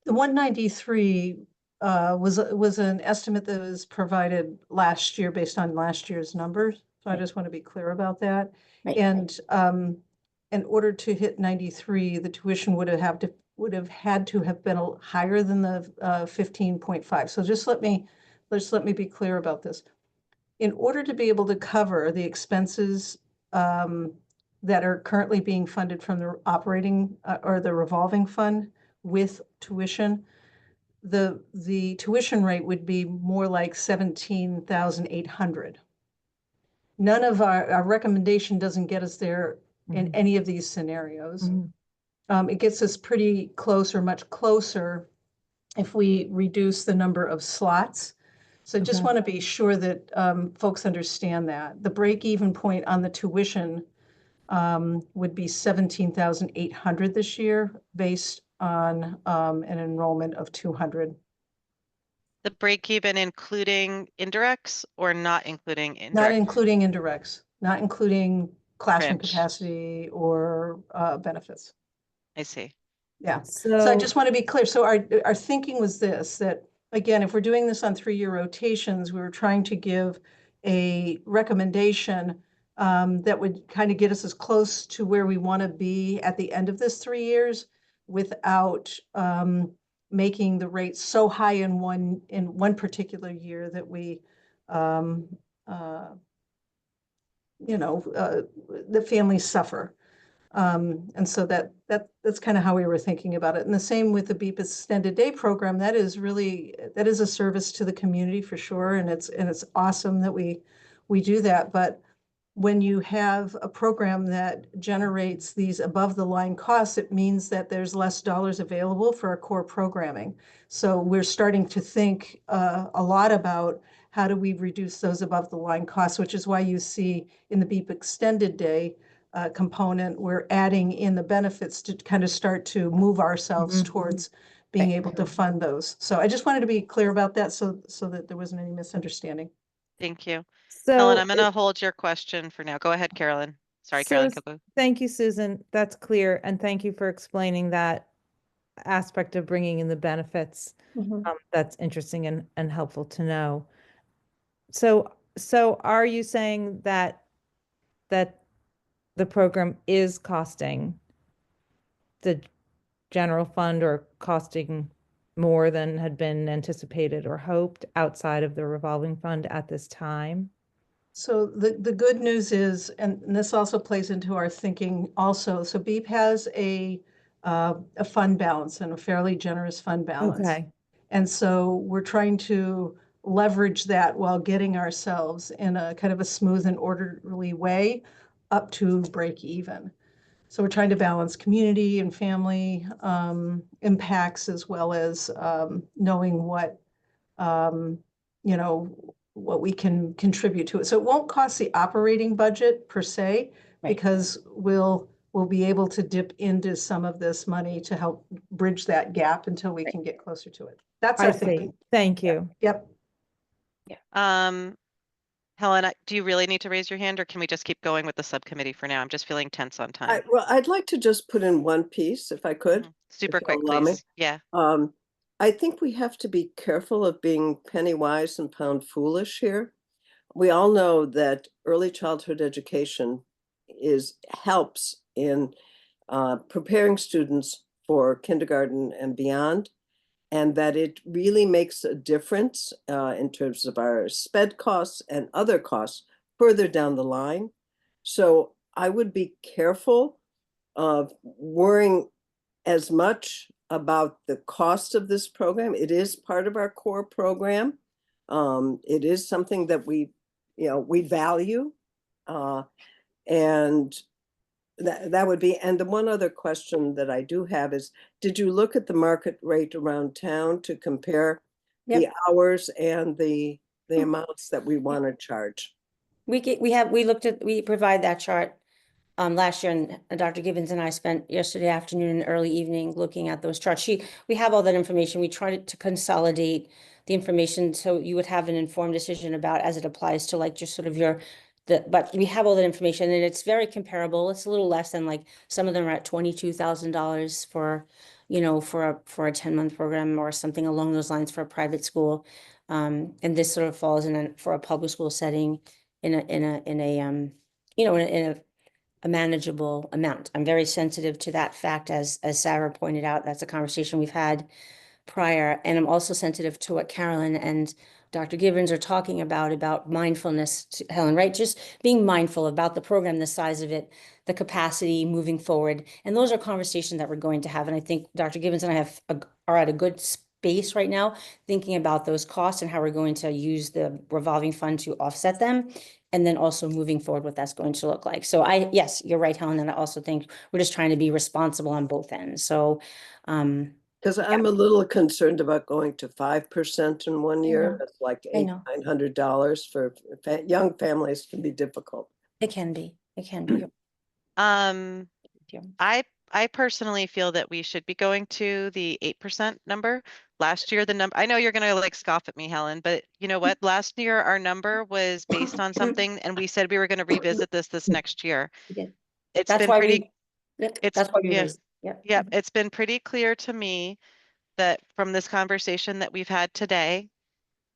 the 193 was an estimate that was provided last year based on last year's numbers. So I just want to be clear about that. Right. And in order to hit 93, the tuition would have had to have been higher than the 15.5. So just let me be clear about this. In order to be able to cover the expenses that are currently being funded from the operating or the revolving fund with tuition, the tuition rate would be more like 17,800. None of our recommendation doesn't get us there in any of these scenarios. It gets us pretty close or much closer if we reduce the number of slots. So I just want to be sure that folks understand that. The break-even point on the tuition would be 17,800 this year based on an enrollment of 200. The break even including indirects or not including indirects? Not including indirects, not including classroom Fringe. capacity or benefits. I see. Yeah. So I just want to be clear. So our thinking was this, that again, if we're doing this on 3-year rotations, we were trying to give a recommendation that would kind of get us as close to where we want to be at the end of this 3 years without making the rate so high in one particular year that we the families suffer. And so that's kind of how we were thinking about it. And the same with the BEEP extended day program. That is a service to the community for sure. And it's awesome that we do that. But when you have a program that generates these above the line costs, it means that there's less dollars available for our core programming. So we're starting to think a lot about how do we reduce those above the line costs, which is why you see in the BEEP extended day component, we're adding in the benefits to kind of start to move ourselves towards being able to fund those. So I just wanted to be clear about that so that there wasn't any misunderstanding. Thank you. So Helen, I'm going to hold your question for now. Go ahead, Carolyn. Sorry, Carolyn. Thank you, Susan. That's clear. And thank you for explaining that aspect of bringing in the benefits. That's interesting and helpful to know. So are you saying that that the program is costing the general fund or costing more than had been anticipated or hoped outside of the revolving fund at this time? So the good news is, and this also plays into our thinking also, so BEEP has a fund balance and a fairly generous fund balance. Okay. And so we're trying to leverage that while getting ourselves in a kind of a smooth and orderly way up to break even. So we're trying to balance community and family impacts as well as knowing what, you know, what we can contribute to it. So it won't cost the operating budget per se, Right. because we'll be able to dip into some of this money to help bridge that gap until we can get closer to it. That's I our see. thinking. Thank you. Yep. Helen, do you really need to raise your hand, or can we just keep going with the subcommittee for now? I'm just feeling tense on time. Well, I'd like to just put in one piece, if I could. Super if quick, you'll allow me. please. Yeah. I think we have to be careful of being penny wise and pound foolish here. We all know that early childhood education helps in preparing students for kindergarten and beyond, and that it really makes a difference in terms of our sped costs and other costs further down the line. So I would be careful of worrying as much about the cost of this program. It is part of our core program. It is something that we value. And that would be, and the one other question that I do have is, did you look at the market rate around town to compare the hours and the amounts that we want to charge? We provide that chart last year, and Dr. Gibbons and I spent yesterday afternoon and early evening looking at those charts. We have all that information. We tried to consolidate the information so you would have an informed decision about as it applies to like just sort of but we have all that information and it's very comparable. It's a little less than like some of them are at $22,000 for, for a 10-month program or something along those lines for a private school. And this sort of falls for a public school setting in a manageable amount. I'm very sensitive to that fact, as Sarah pointed out. That's a conversation we've had prior, and I'm also sensitive to what Carolyn and Dr. Gibbons are talking about mindfulness, Helen, right? Just being mindful about the program, the size of it, the capacity moving forward, and those are conversations that we're going to have. And I think Dr. Gibbons and I are at a good space right now, thinking about those costs and how we're going to use the revolving fund to offset them. And then also moving forward, what that's going to look like. So yes, you're right, Helen. And I also think we're just trying to be responsible on both ends. So, because I'm a little concerned about going to 5% in one year. That's like $900 for young families can be difficult. It can be. I personally feel that we should be going to the 8% number. Last year, I know you're going to scoff at me, Helen, but you know what? Last year, our number was based on something and we said we were going to revisit this next year. It's been pretty, that's why we raised. Yeah, it's been pretty clear to me that from this conversation that we've had today,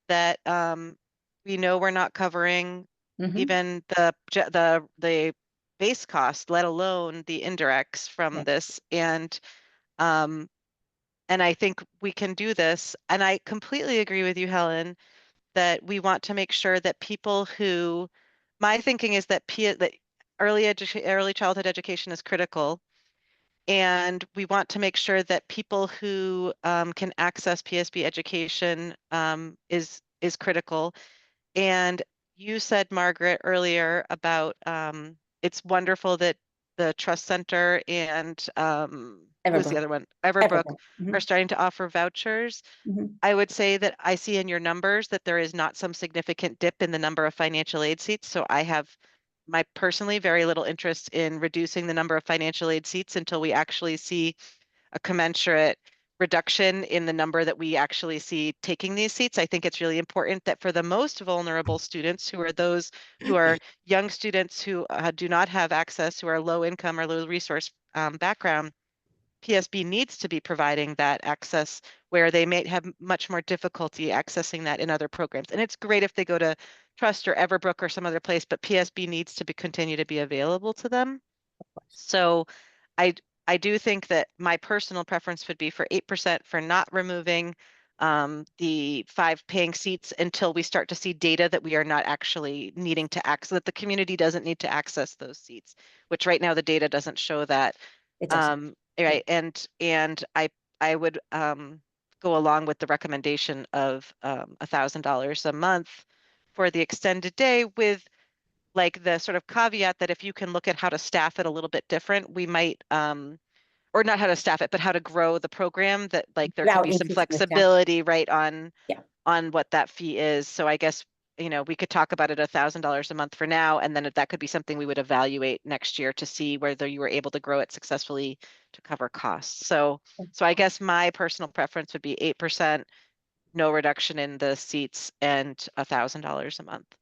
that we know we're not covering even the base cost, let alone the indirects from this. And I think we can do this. And I completely agree with you, Helen, that we want to make sure that my thinking is that early childhood education is critical. And we want to make sure that people who can access PSB education is critical. And you said, Margaret, earlier about it's wonderful that the Trust Center and what was the other one? Everbrook are starting to offer vouchers. I would say that I see in your numbers that there is not some significant dip in the number of financial aid seats. So I have personally very little interest in reducing the number of financial aid seats until we actually see a commensurate reduction in the number that we actually see taking these seats. I think it's really important that for the most vulnerable students, who are those who are young students who do not have access, who are low income or low resource background, PSB needs to be providing that access where they may have much more difficulty accessing that in other programs. And it's great if they go to Trust or Everbrook or some other place, but PSB needs to continue to be available to them. So I I do think that my personal preference would be for 8% for not removing the 5 paying seats until we start to see data that we are not actually needing to access, that the community doesn't need to access those seats, which right now the data doesn't show that. It doesn't. Right, and I would go along with the recommendation of $1,000 a month for the extended day, with like the sort of caveat that if you can look at how to staff it a little bit different, we might or not how to staff it, but how to grow the program, that like there could Without be some increasing the staff. flexibility, right, Yeah. on what that fee is. So I guess, you know, we could talk about it $1,000 a month for now, and then that could be something we would evaluate next year to see whether you were able to grow it successfully to cover costs. So I guess my personal preference would be 8%, no reduction in the seats, and $1,000 a month.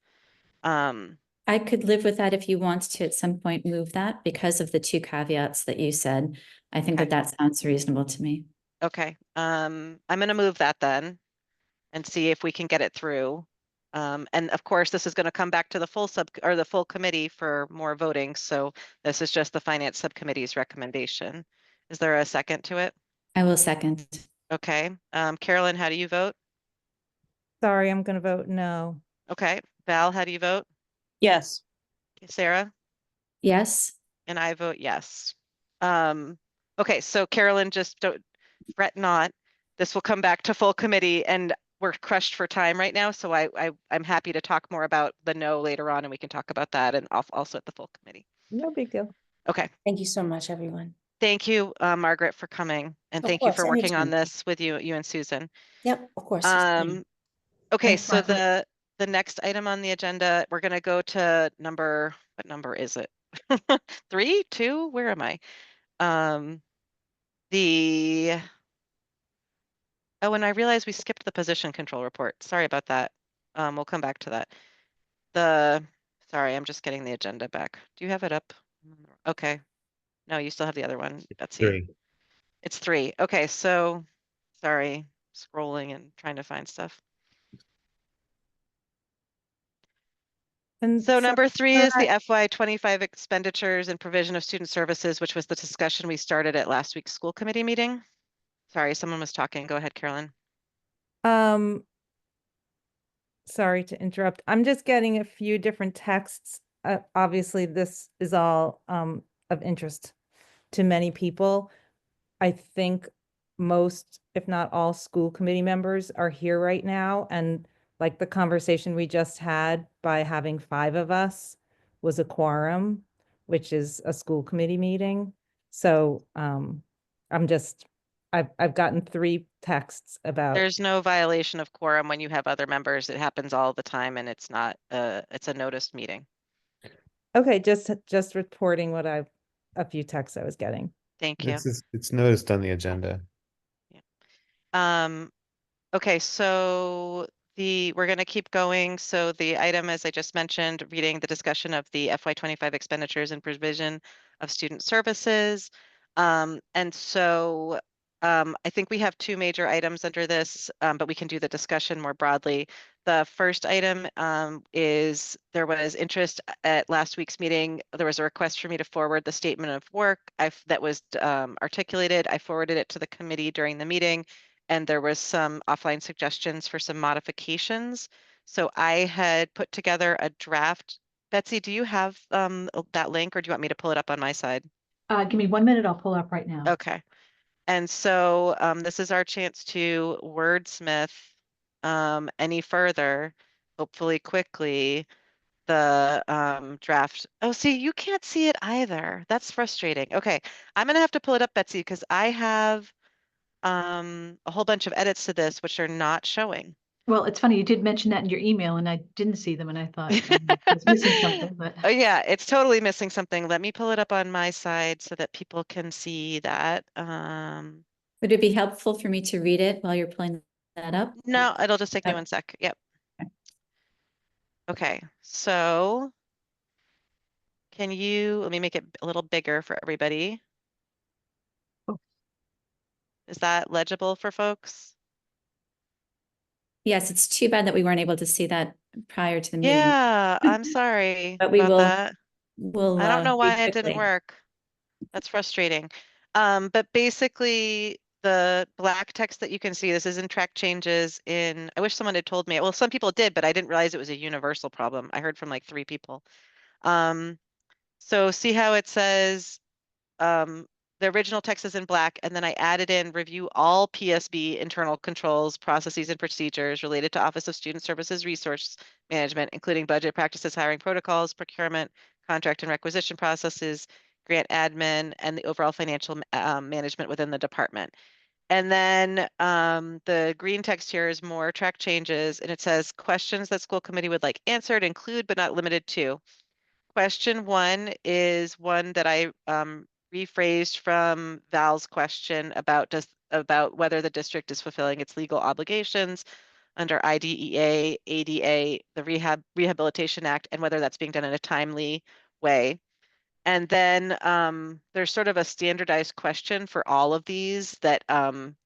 I could live with that if you want to at some point move that because of the 2 caveats that you said. I think Okay. that sounds reasonable to me. Okay, I'm gonna move that then and see if we can get it through. And of course, this is gonna come back to the the full committee for more voting. So this is just the finance subcommittee's recommendation. Is there a second to it? I will second. Okay, Carolyn, how do you vote? Sorry, I'm gonna vote no. Okay, Val, how do you vote? Yes. Okay, Sarah? Yes. And I vote yes. Okay, so Carolyn, just don't fret not. This will come back to full committee, and we're crushed for time right now. So I'm happy to talk more about the no later on, and we can talk about that and also at the full committee. No big deal. Okay, Thank you so much, everyone. thank you, Margaret, for coming, and Of thank you course, for working on anytime. this with you and Susan. Yep, of course. Okay, Thanks, so Margaret. the next item on the agenda, we're gonna go to what number is it? 3, 2, where am I? The Oh, and I realized we skipped the position control report. Sorry about that. We'll come back to that. Sorry, I'm just getting the agenda back. Do you have it up? Okay. No, you still have the other one, Betsy. 3. It's 3. Okay, so sorry, scrolling and trying to find stuff. And So number 3 is the I- FY25 expenditures and provision of student services, which was the discussion we started at last week's school committee meeting. Sorry, someone was talking. Go ahead, Carolyn. Sorry to interrupt. I'm just getting a few different texts. Obviously, this is all of interest to many people. I think most, if not all, school committee members are here right now, and like the conversation we just had, by having 5 of us was a quorum, which is a school committee meeting. So I've gotten 3 texts about. There's no violation of quorum when you have other members. It happens all the time, and it's not it's a noticed meeting. Okay, just reporting what a few texts I was getting. Thank you. It's noticed on the agenda. Okay, so we're going to keep going. So the item, as I just mentioned, reading the discussion of the FY25 expenditures and provision of student services. And so I think we have 2 major items under this, but we can do the discussion more broadly. The first item is there was interest at last week's meeting. There was a request for me to forward the statement of work that was articulated. I forwarded it to the committee during the meeting, and there was some offline suggestions for some modifications. So I had put together a draft. Betsy, do you have that link, or do you want me to pull it up on my side? Give me 1 minute. I'll pull up right now. Okay. And so this is our chance to wordsmith any further, hopefully quickly, the draft. Oh, see, you can't see it either. That's frustrating. Okay, I'm gonna have to pull it up, Betsy, because I have a whole bunch of edits to this which are not showing. Well, it's funny, you did mention that in your email and I didn't see them and I thought I was missing something, but. Oh yeah, it's totally missing something. Let me pull it up on my side so that people can see that. Would it be helpful for me to read it while you're pulling that up? No, it'll just take me Oh. 1 sec. Yep. Okay, so let me make it a little bigger for everybody. Is that legible for folks? Yes, it's too bad that we weren't able to see that prior to the meeting. Yeah, I'm sorry But we about will, that. we'll. I don't know read why it didn't quickly. work. That's frustrating. But basically the black text that you can see, this isn't track changes in, I wish someone had told me. Well, some people did, but I didn't realize it was a universal problem. I heard from like 3 people. So see how it says, the original text is in black, and then I added in review all PSB internal controls, processes, and procedures related to Office of Student Services Resource Management, including budget practices, hiring protocols, procurement, contract and requisition processes, grant admin, and the overall financial management within the department. And then the green text here is more track changes, and it says questions that school committee would like answered include but not limited to. Question 1 is one that I rephrased from Val's question about whether the district is fulfilling its legal obligations under IDEA, ADA, the Rehabilitation Act, and whether that's being done in a timely way. And then there's sort of a standardized question for all of these that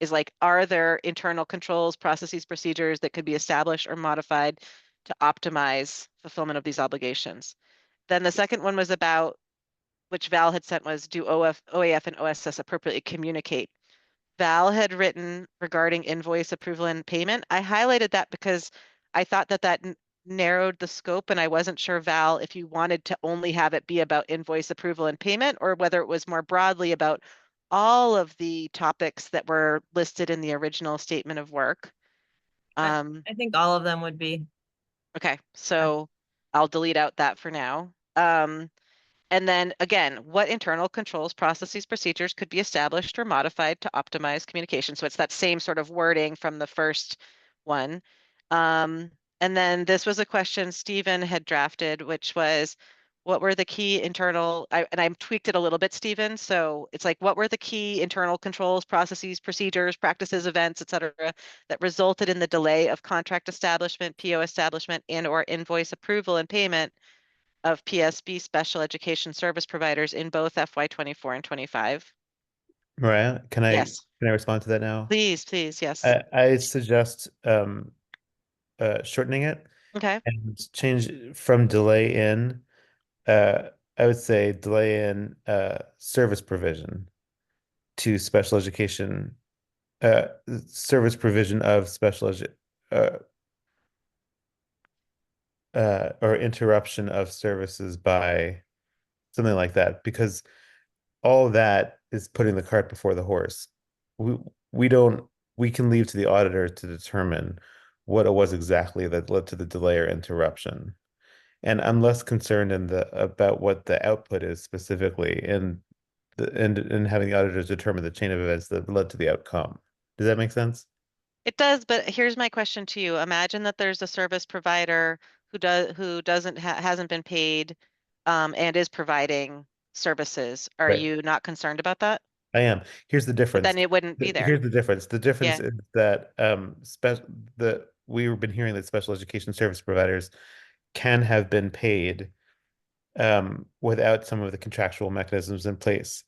is like, are there internal controls, processes, procedures that could be established or modified to optimize fulfillment of these obligations? Then the second one was about, which Val had sent, was do OAF and OSS appropriately communicate? Val had written regarding invoice approval and payment. I highlighted that because I thought that narrowed the scope, and I wasn't sure, Val, if you wanted to only have it be about invoice approval and payment, or whether it was more broadly about all of the topics that were listed in the original statement of work. I think all of them would be. Okay, so I'll delete out that for now. And then again, what internal controls, processes, procedures could be established or modified to optimize communication? So it's that same sort of wording from the first one. And then this was a question Stephen had drafted, which was, what were the key internal, and I tweaked it a little bit, Stephen. So it's like, what were the key internal controls, processes, procedures, practices, events, et cetera, that resulted in the delay of contract establishment, PO establishment, and or invoice approval and payment of PSB special education service providers in both FY24 and 25? Mariah, Yes, can I respond to that now? please, yes. I suggest shortening it Okay, and change from delay in, I would say delay in service provision to special education, service provision of special edu or interruption of services by something like that, because all that is putting the cart before the horse. We we don't we can leave to the auditor to determine what it was exactly that led to the delay or interruption. And I'm less concerned about what the output is specifically and having the auditors determine the chain of events that led to the outcome. Does that make sense? it does, but here's my question to you. Imagine that there's a service provider who hasn't been paid and is providing services. Are Right. you not concerned about that? I am. Here's the But difference. then it wouldn't be there. Here's the difference. The difference Yeah. is that we've been hearing that special education service providers can have been paid without some of the contractual mechanisms in place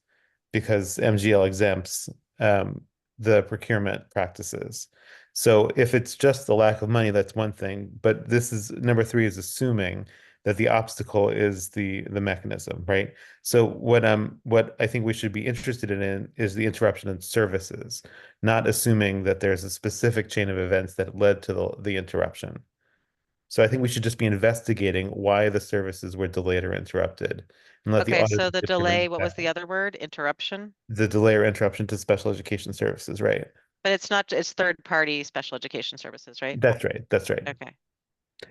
because MGL exempts the procurement practices. So if it's just the lack of money, that's one thing. But this is number 3 is assuming that the obstacle is the mechanism, right? So what I think we should be interested in is the interruption in services, not assuming that there's a specific chain of events that led to the interruption. So I think we should just be investigating why the services were delayed or interrupted and let the Okay, auditor so the determine delay, what was exactly the other word? Interruption? the delay or interruption to special education services, right? But it's not, it's third-party special education services, right? That's right. That's right. Okay.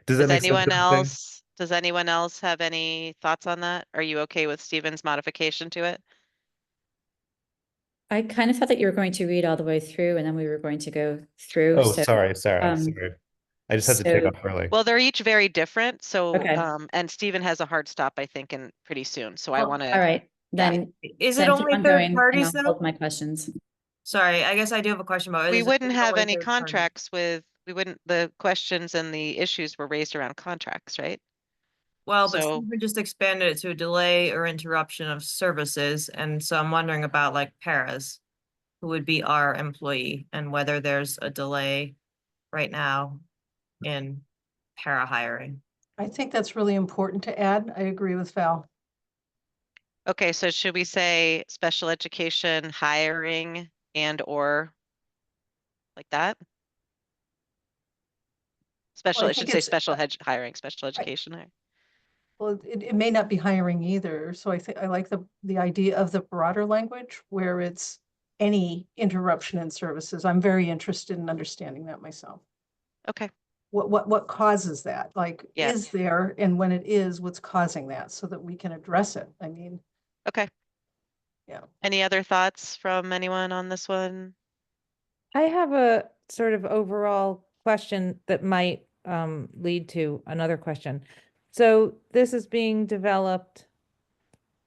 Does that make sense? Does anyone else have any thoughts on that? Are you okay with Stephen's modification to it? I kind of thought that you were going to read all the way through and then we were going to go through. Oh, So, sorry. um, I just had to take so- off early. Well, they're each very different. So, Okay. and Stephen has a hard stop, I think, in pretty soon. So I want to. All right, yeah. then. Is then it keep only on third going, and parties I'll though? hold my questions. Sorry, I guess I do have a question about it. We Is wouldn't it have only any third parties? contracts with, the questions and the issues were raised around contracts, right? Well, but So- Stephen just expanded it to a delay or interruption of services, and so I'm wondering about like paras. who would be our employee, and whether there's a delay right now in para hiring. I think that's really important to add. I agree with Val. Okay, so should we say special education hiring and or like that? Special, I it should think say it's, special hiring, special education hiring. well, it may not be hiring either. So I think I like the idea of the broader language where it's any interruption in services. I'm very interested in understanding that myself. Okay, What causes that? Like, Yeah. is there, and when it is, what's causing that so that we can address it? I mean, okay. yeah. Any other thoughts from anyone on this one? I have a sort of overall question that might lead to another question. So this is being developed.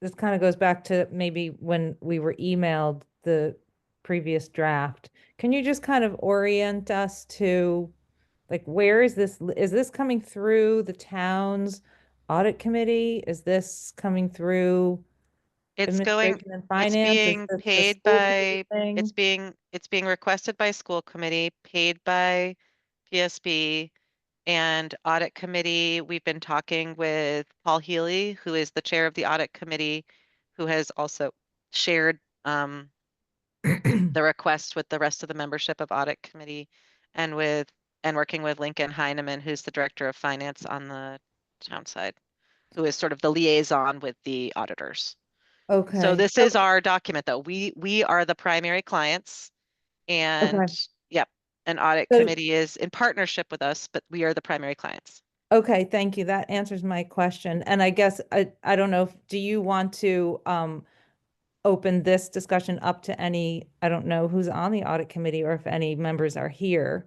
This kind of goes back to maybe when we were emailed the previous draft. Can you just kind of orient us to, like, where is this? Is this coming through the town's audit committee? Is this coming through It's going, administration and it's finance? Is being this a paid school committee by, thing? it's being requested by school committee, paid by PSB and audit committee. We've been talking with Paul Healy, who is the chair of the audit committee, who has also shared the request with the rest of the membership of audit committee and working with Lincoln Heineman, who's the director of finance on the town side, who is sort of the liaison with the auditors. Okay. So this is our document though. We are the primary clients and Okay. yep, an audit So- committee is in partnership with us, but we are the primary clients. Okay, thank you. That answers my question. And I guess I don't know, do you want to open this discussion up to any, I don't know who's on the audit committee or if any members are here,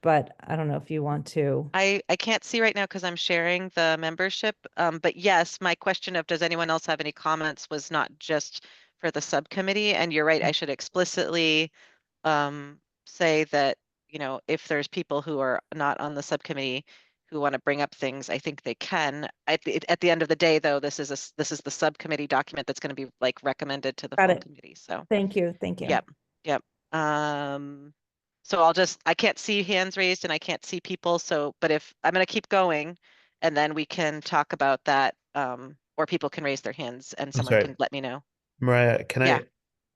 but I don't know if you want to. I can't see right now because I'm sharing the membership. But yes, my question of does anyone else have any comments was not just for the subcommittee. And you're right, I should explicitly say that, you know, if there's people who are not on the subcommittee who want to bring up things, I think they can. At the end of the day, though, this is the subcommittee document that's going to be like recommended to the Got full it. committee. So Thank you, thank you. yep, yep. So I can't see hands raised and I can't see people. So, but if I'm going to keep going and then we can talk about that, or people can raise their hands and someone sorry. can let me know. Mariah, Yeah.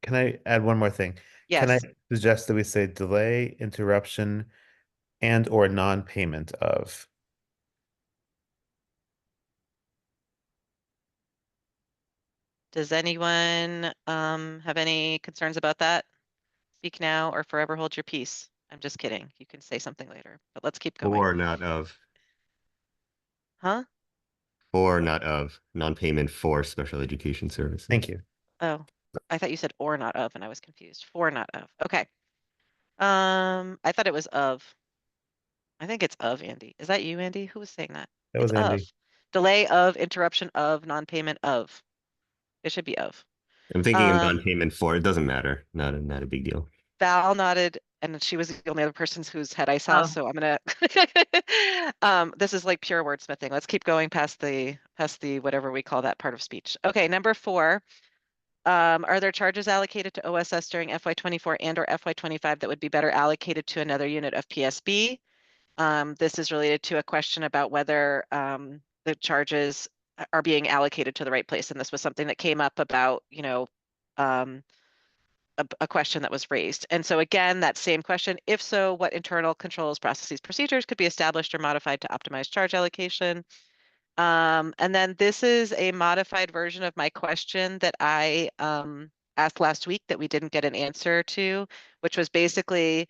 can I add one more thing? Can I Yes. suggest that we say delay, interruption, and or non-payment of? Does anyone have any concerns about that? Speak now or forever hold your peace. I'm just kidding. You can say something later, but let's keep going. Or not of, Huh? or not of, non-payment for special education services. Thank you. Oh, I thought you said or not of, and I was confused. For not of. Okay. I thought it was of. I think it's of, Andy. Is that you, Andy? Who was saying that? That It's was Andy. of. Delay of, interruption of, non-payment of. It should be of. I'm thinking of non-payment for, it doesn't matter, not a big deal. Val nodded, and she was the only other person whose head I saw. Oh. So I'm gonna. This is like pure wordsmithing. Let's keep going past the whatever we call that part of speech. Okay, number 4. Are there charges allocated to OSS during FY24 and or FY25 that would be better allocated to another unit of PSB? This is related to a question about whether the charges are being allocated to the right place, and this was something that came up about, you know, a question that was raised. And so again, that same question, if so, what internal controls, processes, procedures could be established or modified to optimize charge allocation? And then this is a modified version of my question that I asked last week that we didn't get an answer to, which was basically,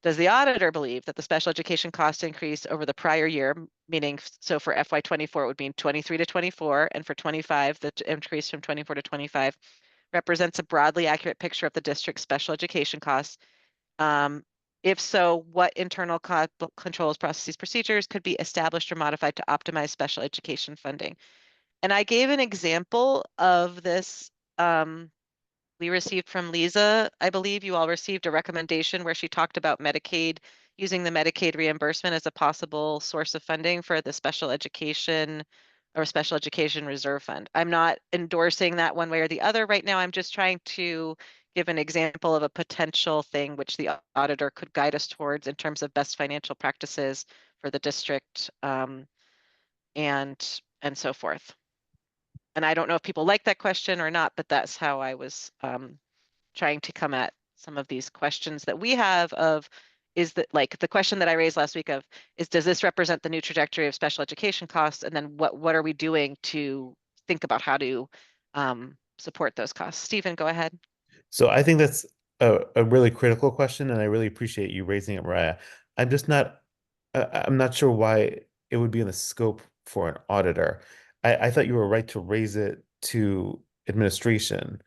does the auditor believe that the special education cost increase over the prior year, meaning, so for FY24, it would mean 23 to 24, and for 25, the increase from 24 to 25, represents a broadly accurate picture of the district's special education costs? If so, what internal controls, processes, procedures could be established or modified to optimize special education funding? And I gave an example of this. We received from Lisa, I believe you all received a recommendation where she talked about Medicaid, using the Medicaid reimbursement as a possible source of funding for the special education or special education reserve fund. I'm not endorsing that one way or the other right now. I'm just trying to give an example of a potential thing which the auditor could guide us towards in terms of best financial practices for the district, and so forth. And I don't know if people like that question or not, but that's how I was trying to come at some of these questions that we have of, is that like the question that I raised last week of, is does this represent the new trajectory of special education costs? And then what are we doing to think about how to support those costs? Stephen, go ahead. So I think that's a really critical question, and I really appreciate you raising it, Mariah. I'm just not, I'm not sure why it would be in the scope for an auditor. I thought you were right to raise it to administration.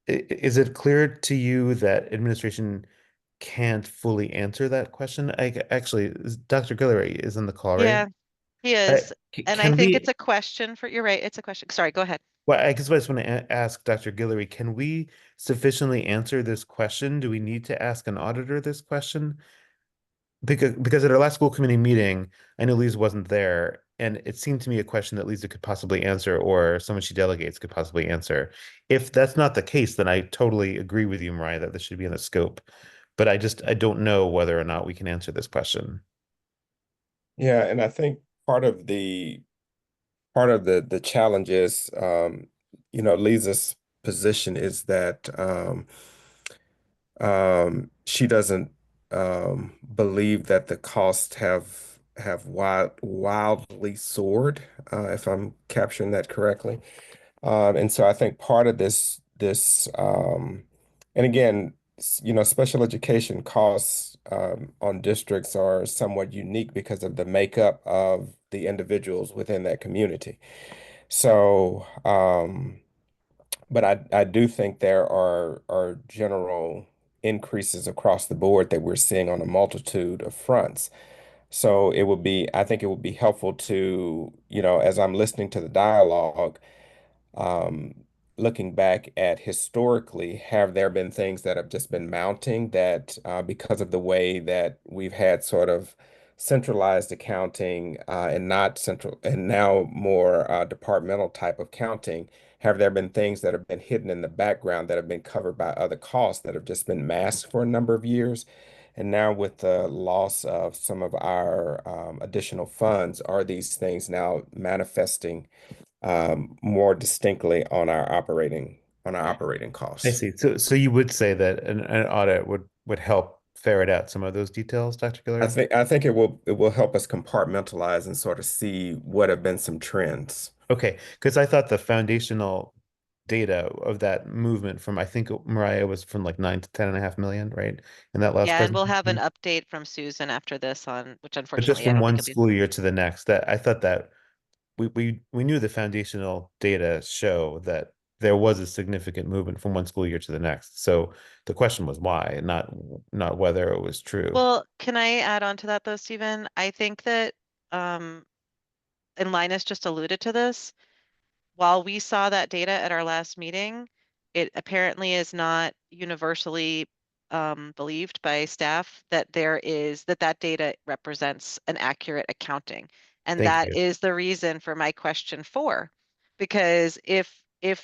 Is it clear to you that administration can't fully answer that question? Actually, Dr. Guillory is in the call, right? Yeah, he is. And I Can think we, it's a question for, you're right, it's a question. Sorry, go ahead. well, I guess I just want to ask Dr. Guillory, can we sufficiently answer this question? Do we need to ask an auditor this question? Because at our last school committee meeting, I know Lisa wasn't there, and it seemed to me a question that Lisa could possibly answer, or someone she delegates could possibly answer. If that's not the case, then I totally agree with you, Mariah, that this should be in the scope. But I don't know whether or not we can answer this question. Yeah, and I think part of the challenge is, Lisa's position is that she doesn't believe that the costs have wildly soared, if I'm capturing that correctly. And so I think part of this and again, special education costs on districts are somewhat unique because of the makeup of the individuals within that community. So, but I do think there are general increases across the board that we're seeing on a multitude of fronts. So I think it would be helpful to, as I'm listening to the dialogue, um, looking back at historically, have there been things that have just been mounting that because of the way that we've had sort of centralized accounting and not central and now more departmental type of counting, have there been things that have been hidden in the background that have been covered by other costs that have just been masked for a number of years? And now with the loss of some of our additional funds, are these things now manifesting more distinctly on our operating I costs? see. So you would say that an audit would help ferret out some of those details, Dr. Guillory? I think it will help us compartmentalize and sort of see what have been some trends. Okay, because I thought the foundational data of that movement from, I think Mariah was from like 9 to 10.5 million, right? In that last Yeah, and we'll have an presentation. update from Susan after this on, which But just unfortunately I from don't think one will be. school year to the next, that I thought that we knew the foundational data show that there was a significant movement from one school year to the next. So the question was why, not whether it was true. Well, can I add on to that though, Stephen? I think that, and Linus just alluded to this, while we saw that data at our last meeting, it apparently is not universally believed by staff that that data represents an accurate accounting. And Thank that you. is the reason for my question 4, because if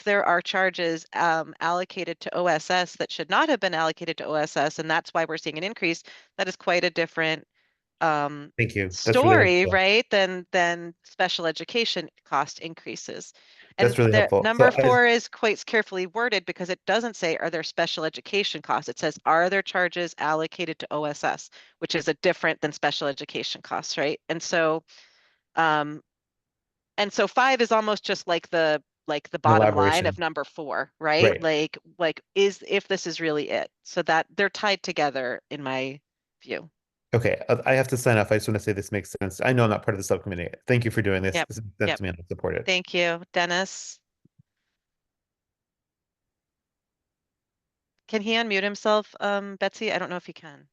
there are charges allocated to OSS that should not have been allocated to OSS, and that's why we're seeing an increase, that is quite a different Thank you. That's really story, helpful. right? Than special education cost increases. And That's really the helpful. number 4 is quite carefully worded because it doesn't say, are there special education costs? It says, are there charges allocated to OSS, which is a different than special education costs, right? Um, and so 5 is almost just like the An bottom line elaboration. of number 4, right? Right. Like is if this is really it. So that they're tied together in my view. Okay, I have to sign off. I just want to say this makes sense. I know I'm not part of the subcommittee. Thank you for doing this. Yep. This makes sense Yep. to me and I support it. Thank you. Dennis, can he unmute himself? Betsy, I don't know if he can.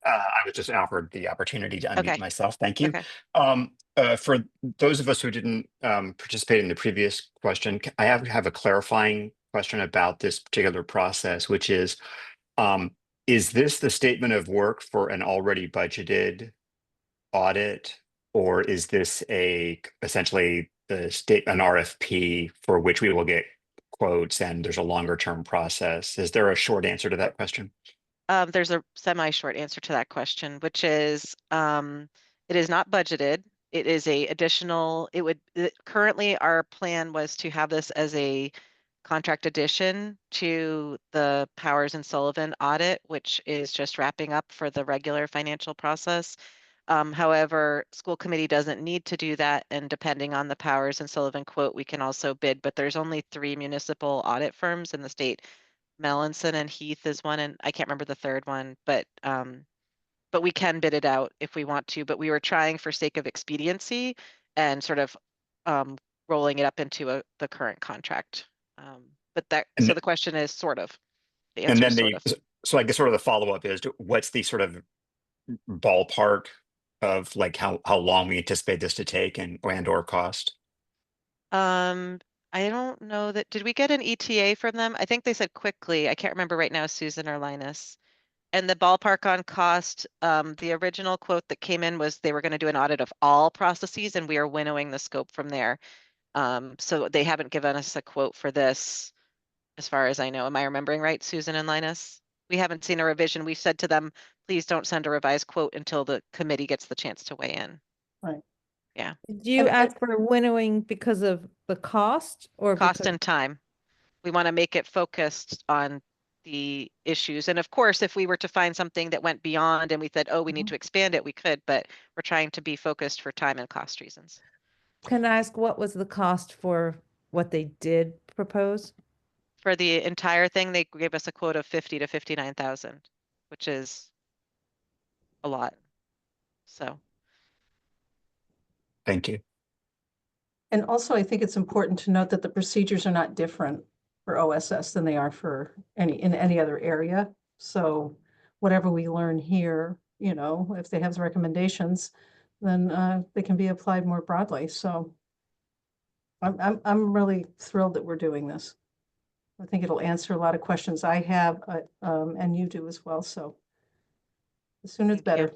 I was just offered the opportunity to unmute Okay. myself. Thank you. Okay. For those of us who didn't participate in the previous question, I have a clarifying question about this particular process, which is this the statement of work for an already budgeted audit, or is this essentially an RFP for which we will get quotes and there's a longer term process. Is there a short answer to that question? There's a semi-short answer to that question, which is it is not budgeted. It is a additional, currently our plan was to have this as a contract addition to the Powers and Sullivan audit, which is just wrapping up for the regular financial process. However, school committee doesn't need to do that. And depending on the Powers and Sullivan quote, we can also bid, but there's only 3 municipal audit firms in the state. Melanson and Heath is one, and I can't remember the third one, but we can bid it out if we want to, but we were trying for sake of expediency and sort of rolling it up into the current contract. So the question is sort of, the answer is sort of. So I guess sort of the follow-up is what's the sort of ballpark of like how long we anticipate this to take and or cost? I don't know that, did we get an ETA from them? I think they said quickly. I can't remember right now, Susan or Linus. And the ballpark on cost, the original quote that came in was they were going to do an audit of all processes, and we are winnowing the scope from there. So they haven't given us a quote for this, as far as I know. Am I remembering right, Susan and Linus? We haven't seen a revision. We said to them, please don't send a revised quote until the committee gets the chance to weigh in. Right. Yeah. Did you ask for winnowing because of the cost or Cost and time? We want to make it focused on the issues. And of course, if we were to find something that went beyond and we said, oh, we need to expand it, we could, but we're trying to be focused for time and cost reasons. Can I ask what was the cost for what they did propose? For the entire thing, they gave us a quote of 50 to 59,000, which is a lot. So. Thank you. And also, I think it's important to note that the procedures are not different for OSS than they are for in any other area. So whatever we learn here, you know, if they have recommendations, then they can be applied more broadly. So I'm really thrilled that we're doing this. I think it'll answer a lot of questions I have, and you do as well. So the sooner the better.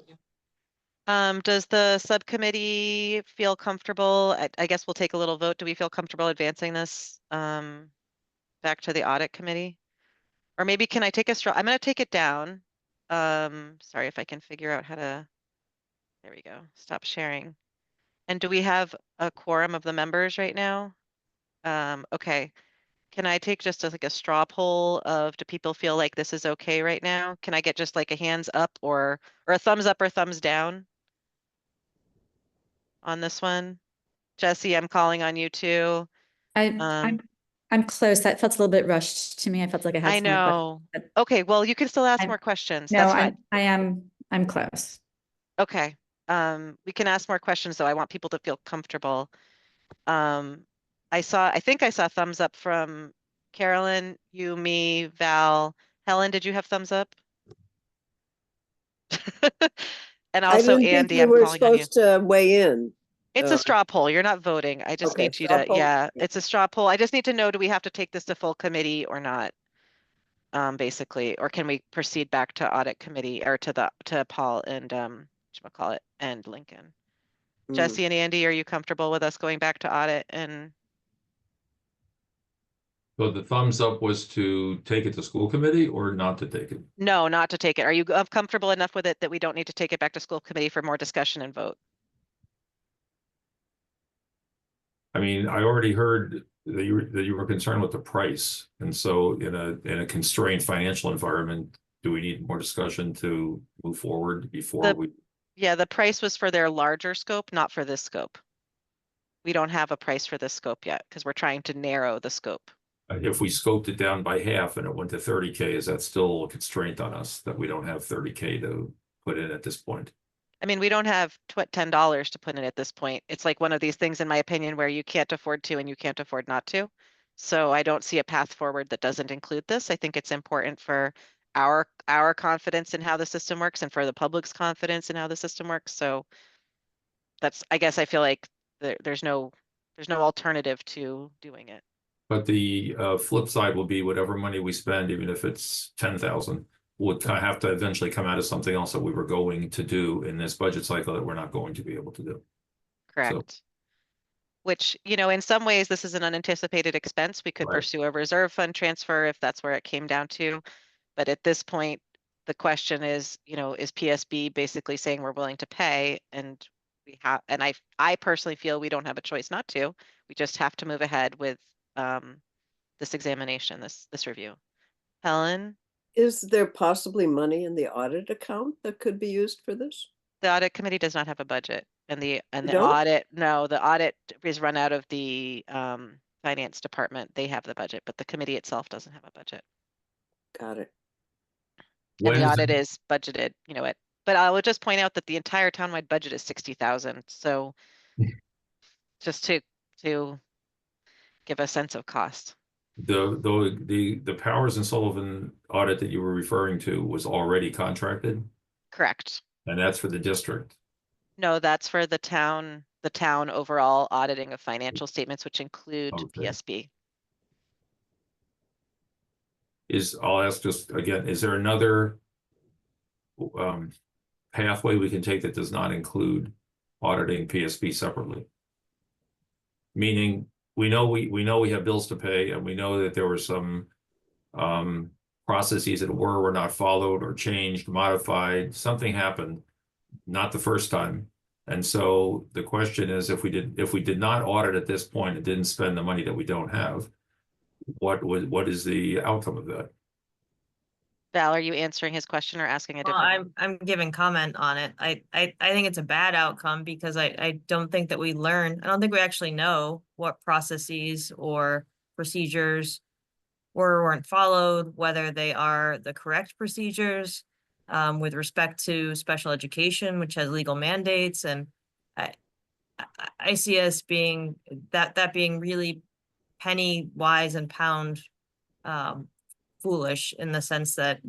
Does the subcommittee feel comfortable? I guess we'll take a little vote. Do we feel comfortable advancing this back to the audit committee? Or maybe can I take a straw? I'm going to take it down. Sorry if I can figure out how to. There we go. Stop sharing. And do we have a quorum of the members right now? Okay. Can I take just like a straw poll of, do people feel like this is okay right now? Can I get just like a hands up or a thumbs up or thumbs down on this one? Jesse, I'm calling on you too. I'm close. That felt a little bit rushed to me. I felt like I had I some more know. questions, Okay, well, you can still ask more questions. No, That's fine. I'm close. Okay. We can ask more questions though. I want people to feel comfortable. I think I saw thumbs up from Carolyn, you, me, Val. Helen, did you have thumbs up? And also I didn't Andy, think I'm we were calling on you. supposed to weigh in. It's a straw poll. You're not voting. I just Okay, need you straw to, poll. yeah, it's a straw poll. I just need to know, do we have to take this to full committee or not? Basically, or can we proceed back to audit committee or to Paul and whatchamacallit and Lincoln? Jesse and Andy, are you comfortable with us going back to audit? And So the thumbs up was to take it to school committee or not to take it? no, not to take it. Are you comfortable enough with it that we don't need to take it back to school committee for more discussion and vote? I mean, I already heard that you were concerned with the price, and so in a constrained financial environment, do we need more discussion to move forward before we? Yeah, the price was for their larger scope, not for this scope. We don't have a price for this scope yet because we're trying to narrow the scope. If we scoped it down by half and it went to 30K, is that still a constraint on us that we don't have 30K to put in at this point? I mean, we don't have $10 to put in at this point. It's like one of these things, in my opinion, where you can't afford to and you can't afford not to. So I don't see a path forward that doesn't include this. I think it's important for our confidence in how the system works and for the public's confidence in how the system works. So that's, I guess I feel like there's no alternative to doing it. But the flip side will be whatever money we spend, even if it's 10,000, would kind of have to eventually come out of something else that we were going to do in this budget cycle that we're not going to be able to do. Correct. which, you know, in some ways, this is an unanticipated expense. We could Right. pursue a reserve fund transfer if that's where it came down to. But at this point, the question is, you know, is PSB basically saying we're willing to pay? And we have, and I personally feel we don't have a choice not to. We just have to move ahead with this examination, this review. Helen, Is there possibly money in the audit account that could be used for this? the audit committee does not have a budget, and You the don't? audit, no, the audit is run out of the finance department. They have the budget, but the committee itself doesn't have a budget. Got it. And the When's audit is budgeted, you know, but I will just point out that the entire townwide budget is 60,000. So just to give a sense of cost. the Powers and Sullivan audit that you were referring to was already contracted, Correct. and that's for the district. No, that's for the town overall auditing of financial statements, which include Okay. PSB. I'll ask just again, is there another pathway we can take that does not include auditing PSB separately? Meaning, we know we have bills to pay, and we know that there were some processes that were not followed or changed, modified. Something happened, not the first time. And so the question is, if we did not audit at this point and didn't spend the money that we don't have, what is the outcome of that? Val, are you answering his question or asking a Well, different one? I'm giving comment on it. I think it's a bad outcome because I don't think that we learn. I don't think we actually know what processes or procedures were or weren't followed, whether they are the correct procedures with respect to special education, which has legal mandates. And I see us being that being really penny wise and pound foolish in the sense that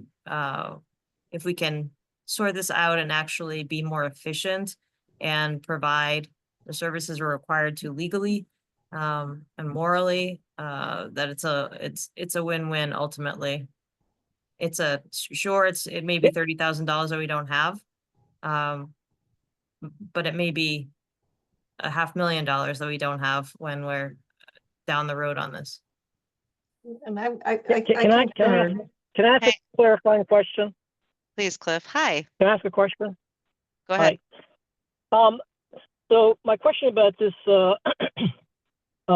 if we can sort this out and actually be more efficient and provide the services we're required to legally and morally, that it's a win-win ultimately. It may be $30,000 that we don't have, but it may be $500,000 that we don't have when we're down the road on this. And Can I ask Hey. a clarifying question? Please, Cliff. Hi. Can I ask a question? Go ahead. Hi. So my question about this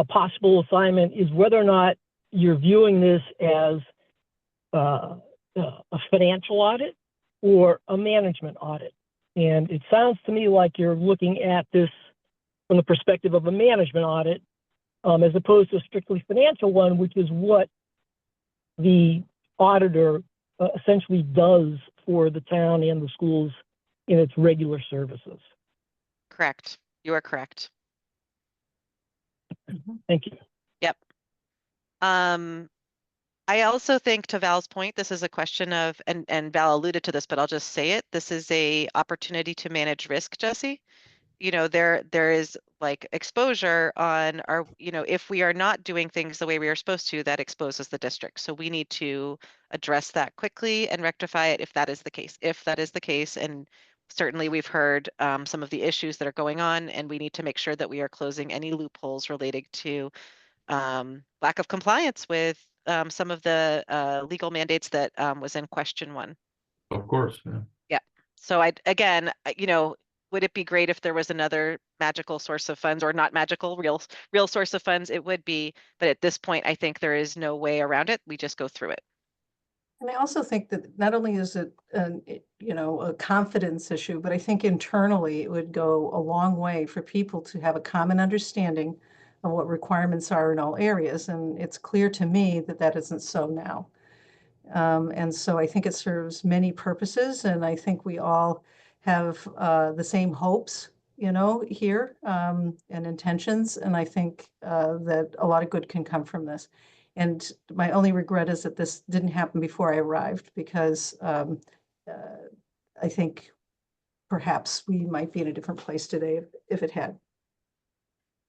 possible assignment is whether or not you're viewing this as a financial audit or a management audit. And it sounds to me like you're looking at this from the perspective of a management audit, as opposed to a strictly financial one, which is what the auditor essentially does for the town and the schools in its regular services. Correct. You are correct. Thank you. Yep. I also think, to Val's point, this is a question of, and Val alluded to this, but I'll just say it. This is a opportunity to manage risk, Jesse. You know, there is like exposure on our, you know, if we are not doing things the way we are supposed to, that exposes the district. So we need to address that quickly and rectify it if that is the case. If that is the case, and certainly we've heard some of the issues that are going on, and we need to make sure that we are closing any loopholes related to lack of compliance with some of the legal mandates that was in question 1. Of course, yeah. Yeah. So again, you know, would it be great if there was another magical source of funds, or not magical, real source of funds? It would be, but at this point, I think there is no way around it. We just go through it. And I also think that not only is it, a confidence issue, but I think internally it would go a long way for people to have a common understanding of what requirements are in all areas. And it's clear to me that that isn't so now. And so I think it serves many purposes, and I think we all have the same hopes, here, and intentions. And I think that a lot of good can come from this. And my only regret is that this didn't happen before I arrived, because I think perhaps we might be in a different place today if it had.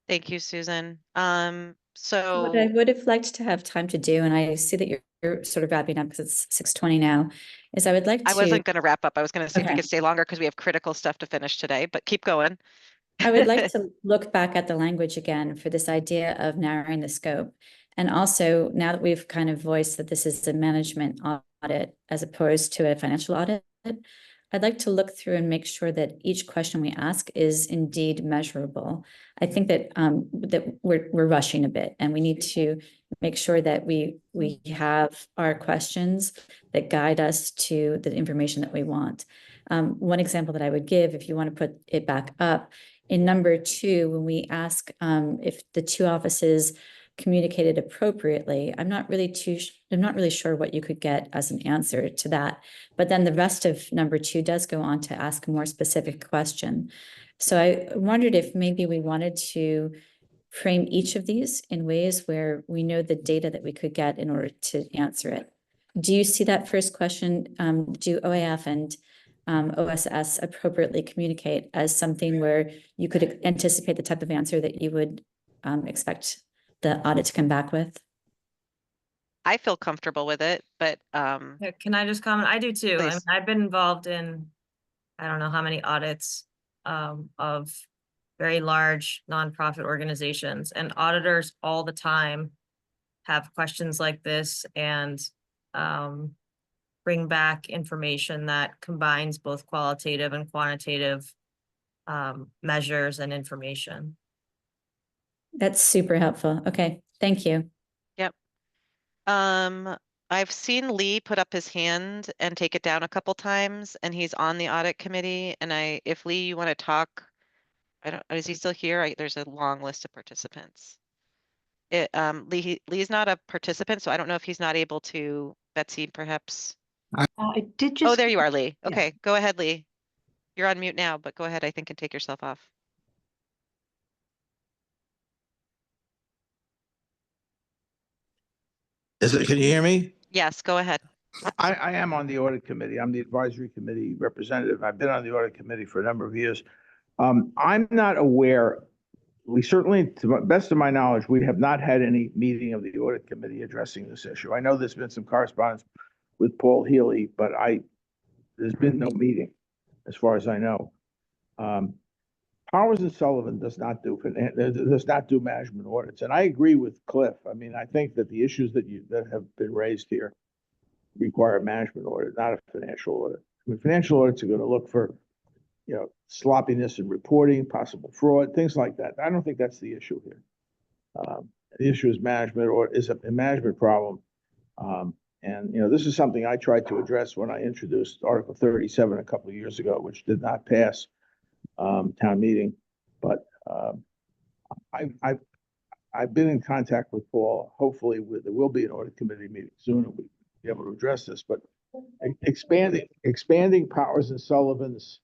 Thank you, Susan. What I So would have liked to have time to do, and I see that you're sort of wrapping up because it's 6:20 now, is I would like I to. wasn't going to wrap up. I was going to see if we Okay. could stay longer because we have critical stuff to finish today, but keep going. I would like to look back at the language again for this idea of narrowing the scope. And also, now that we've kind of voiced that this is a management audit as opposed to a financial audit, I'd like to look through and make sure that each question we ask is indeed measurable. I think that that we're rushing a bit, and we need to make sure that we have our questions that guide us to the information that we want. One example that I would give, if you want to put it back up, in number 2, when we ask if the 2 offices communicated appropriately, I'm not really sure what you could get as an answer to that. But then the rest of number 2 does go on to ask a more specific question. So I wondered if maybe we wanted to frame each of these in ways where we know the data that we could get in order to answer it. Do you see that first question? Do OAF and OSS appropriately communicate as something where you could anticipate the type of answer that you would expect the audit to come back with? I feel comfortable with it, but Yeah, can I just comment? I do too. I mean, please. I've been involved in, I don't know how many audits of very large nonprofit organizations, and auditors all the time have questions like this and bring back information that combines both qualitative and quantitative measures and information. That's super helpful. Okay, thank you. Yep. I've seen Lee put up his hand and take it down a couple times, and he's on the audit committee. And if Lee, you want to talk, is he still here? There's a long list of participants. Lee's not a participant, so I don't know if he's not able to. Betsy, perhaps. I did just. Oh, there you are, Lee. Yeah. Okay, go ahead, Lee. You're on mute now, but go ahead, I think, and take yourself off. Can you hear me? Yes, go ahead. I am on the audit committee. I'm the advisory committee representative. I've been on the audit committee for a number of years. I'm not aware, we certainly, to the best of my knowledge, we have not had any meeting of the audit committee addressing this issue. I know there's been some correspondence with Paul Healy, but there's been no meeting as far as I know. Powers and Sullivan does not do management audits, and I agree with Cliff. I mean, I think that the issues that have been raised here require a management audit, not a financial audit. I mean, financial audits are going to look for, sloppiness in reporting, possible fraud, things like that. I don't think that's the issue here. The issue is management, or is a management problem. And this is something I tried to address when I introduced Article 37 a couple of years ago, which did not pass town meeting. But I've been in contact with Paul. Hopefully, there will be an audit committee meeting soon, and we'll be able to address this. But expanding Powers and Sullivan's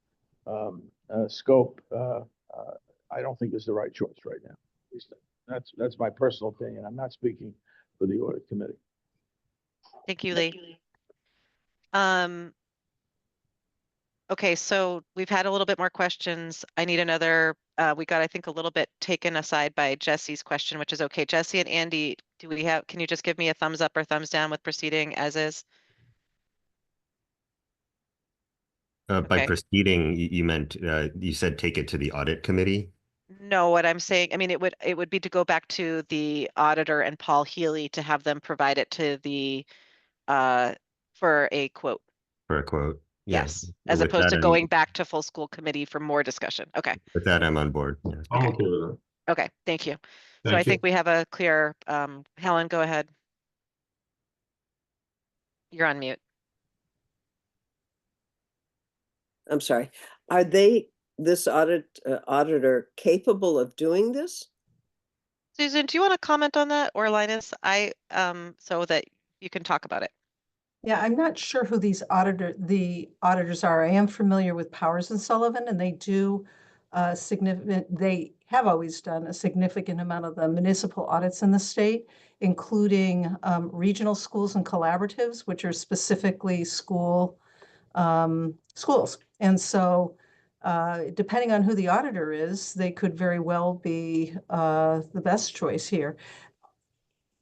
scope, I don't think is the right choice right now. At least that's my personal opinion. I'm not speaking for the audit committee. Thank you, Lee. Okay, so we've had a little bit more questions. I need another, we got, I think, a little bit taken aside by Jesse's question, which is okay. Jesse and Andy, can you just give me a thumbs up or thumbs down with proceeding as is? By proceeding, you meant, you said take it to the audit committee? No, what I'm saying, I mean, it would be to go back to the auditor and Paul Healy to have them provide it to the, for a quote. For a quote? Yes, as opposed to going back to full school committee for more discussion. Okay. With that, I'm on board. Yeah. I'm okay with it. Okay, thank you. So Thank I you. think we have a clear, Helen, go ahead. You're on mute. I'm sorry. Are this auditor capable of doing this? Susan, do you want to comment on that, or Linus? So that you can talk about it. Yeah, I'm not sure who the auditors are. I am familiar with Powers and Sullivan, and they do they have always done a significant amount of the municipal audits in the state, including regional schools and collaboratives, which are specifically schools. And so depending on who the auditor is, they could very well be the best choice here.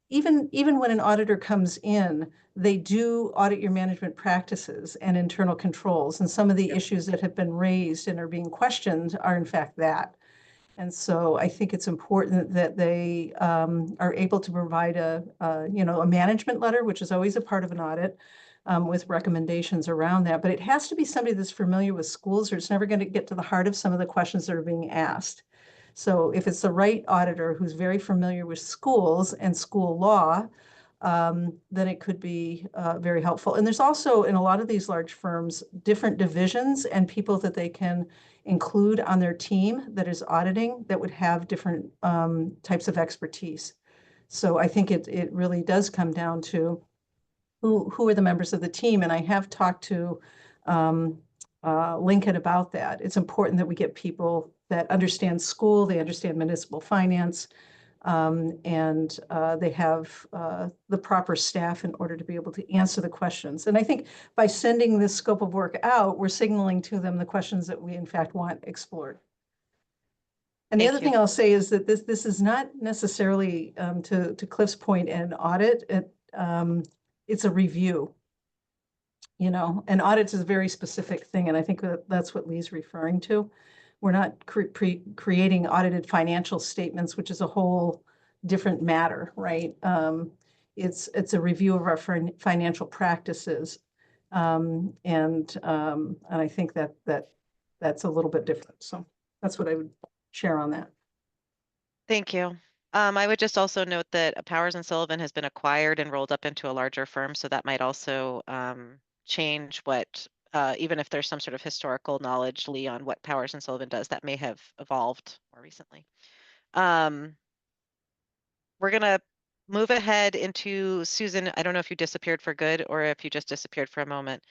Even when an auditor comes in, they do audit your management practices and internal controls. And some of the issues that have been raised and are being questioned are in fact that. And so I think it's important that they are able to provide a management letter, which is always a part of an audit, with recommendations around that. But it has to be somebody that's familiar with schools, or it's never going to get to the heart of some of the questions that are being asked. So if it's the right auditor who's very familiar with schools and school law, then it could be very helpful. And there's also, in a lot of these large firms, different divisions and people that they can include on their team that is auditing that would have different types of expertise. So I think it really does come down to who are the members of the team. And I have talked to Lincoln about that. It's important that we get people that understand school, they understand municipal finance, and they have the proper staff in order to be able to answer the questions. And I think by sending this scope of work out, we're signaling to them the questions that we in fact want explored. And the other thing I'll say is that this is not necessarily, to Cliff's point, an audit. It's a review. An audit is a very specific thing, and I think that's what Lee's referring to. We're not creating audited financial statements, which is a whole different matter, right? It's a review of our financial practices, and I think that's a little bit different. So that's what I would share on that. Thank you. I would just also note that Powers and Sullivan has been acquired and rolled up into a larger firm, so that might also change what, even if there's some sort of historical knowledge, Lee, on what Powers and Sullivan does, that may have evolved more recently. We're gonna move ahead into Susan. I don't know if you disappeared for good or if you just disappeared for a moment.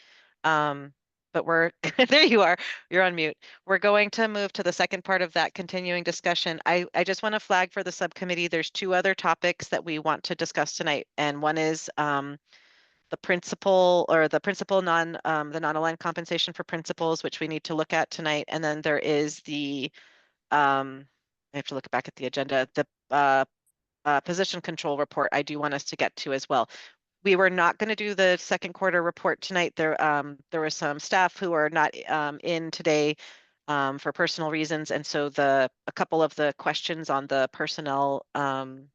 But we're there you are, you're on mute. We're going to move to the second part of that continuing discussion. I just want to flag for the subcommittee, there's two other topics that we want to discuss tonight. And one is the principal non-aligned compensation for principals, which we need to look at tonight. And then there is the, I have to look back at the agenda, the position control report I do want us to get to as well. We were not going to do the second quarter report tonight. There were some staff who are not in today for personal reasons, and so a couple of the questions on the personnel on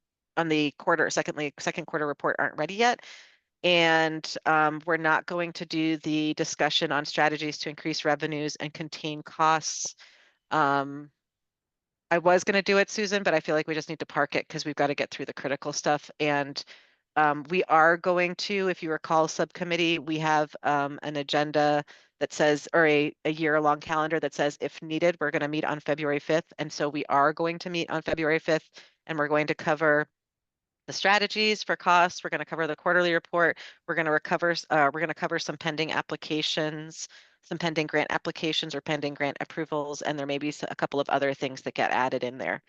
the second quarter report aren't ready yet. And we're not going to do the discussion on strategies to increase revenues and contain costs. I was going to do it, Susan, but I feel like we just need to park it because we've got to get through the critical stuff. And we are going to, if you recall, subcommittee, we have an agenda that says, or a year-long calendar that says, if needed, we're going to meet on February 5th. And so we are going to meet on February 5th, and we're going to cover the strategies for costs. We're going to cover the quarterly report. We're going to cover some pending applications, some pending grant applications or pending grant approvals, and there may be a couple of other things that get added in there.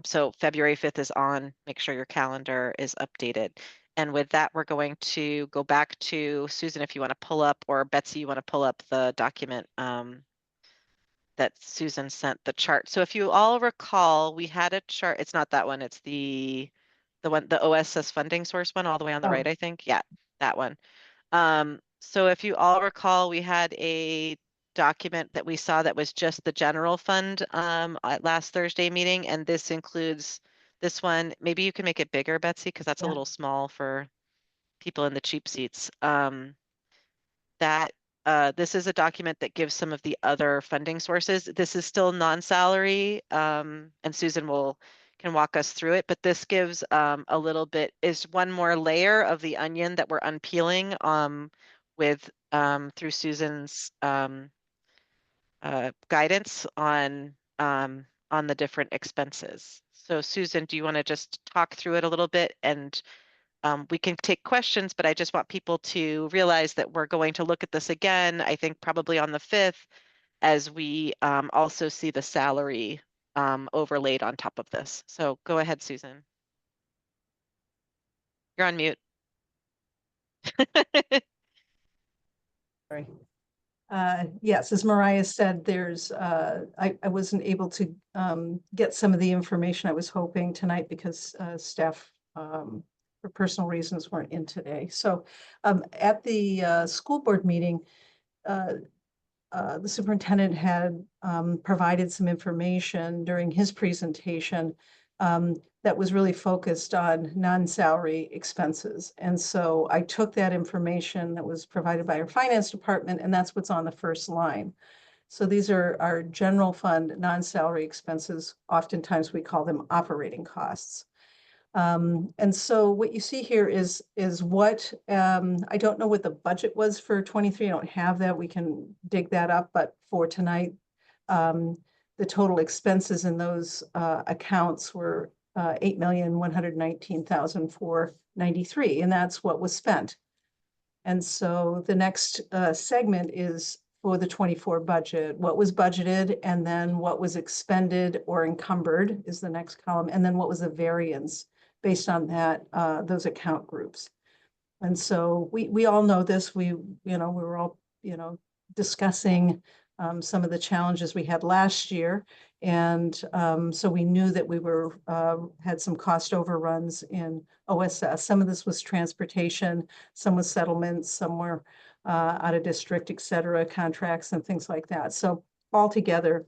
So February 5th is on. Make sure your calendar is updated. And with that, we're going to go back to Susan, if you want to pull up, or Betsy, you want to pull up the document that Susan sent, the chart. So if you all recall, we had a chart. It's not that one. It's the one, the OSS funding source one, all the way on the right, I think. Yeah, that one. So if you all recall, we had a document that we saw that was just the general fund at last Thursday meeting, and this includes this one. Maybe you can make it bigger, Betsy, because that's a little small for people in the cheap seats. This is a document that gives some of the other funding sources. This is still non-salary, and Susan can walk us through it, but this gives a little bit, is one more layer of the onion that we're unpeeling through Susan's guidance on the different expenses. So Susan, do you want to just talk through it a little bit? And we can take questions, but I just want people to realize that we're going to look at this again, I think probably on the 5th, as we also see the salary overlaid on top of this. So go ahead, Susan. You're on mute. Sorry. Yes, as Mariah said, I wasn't able to get some of the information I was hoping tonight because staff for personal reasons weren't in today. So at the school board meeting, the superintendent had provided some information during his presentation that was really focused on non-salary expenses. And so I took that information that was provided by our finance department, and that's what's on the first line. So these are our general fund non-salary expenses. Oftentimes we call them operating costs. And so what you see here is what, I don't know what the budget was for 23. I don't have that. We can dig that up, but for tonight, the total expenses in those accounts were 8,119,493, and that's what was spent. And so the next segment is for the 24 budget, what was budgeted, and then what was expended or encumbered is the next column, and then what was the variance based on that, those account groups. And so we all know this. We were all, discussing some of the challenges we had last year. And so we knew that we were had some cost overruns in OSS. Some of this was transportation, some was settlements, some were out of district, et cetera, contracts and things like that. So altogether,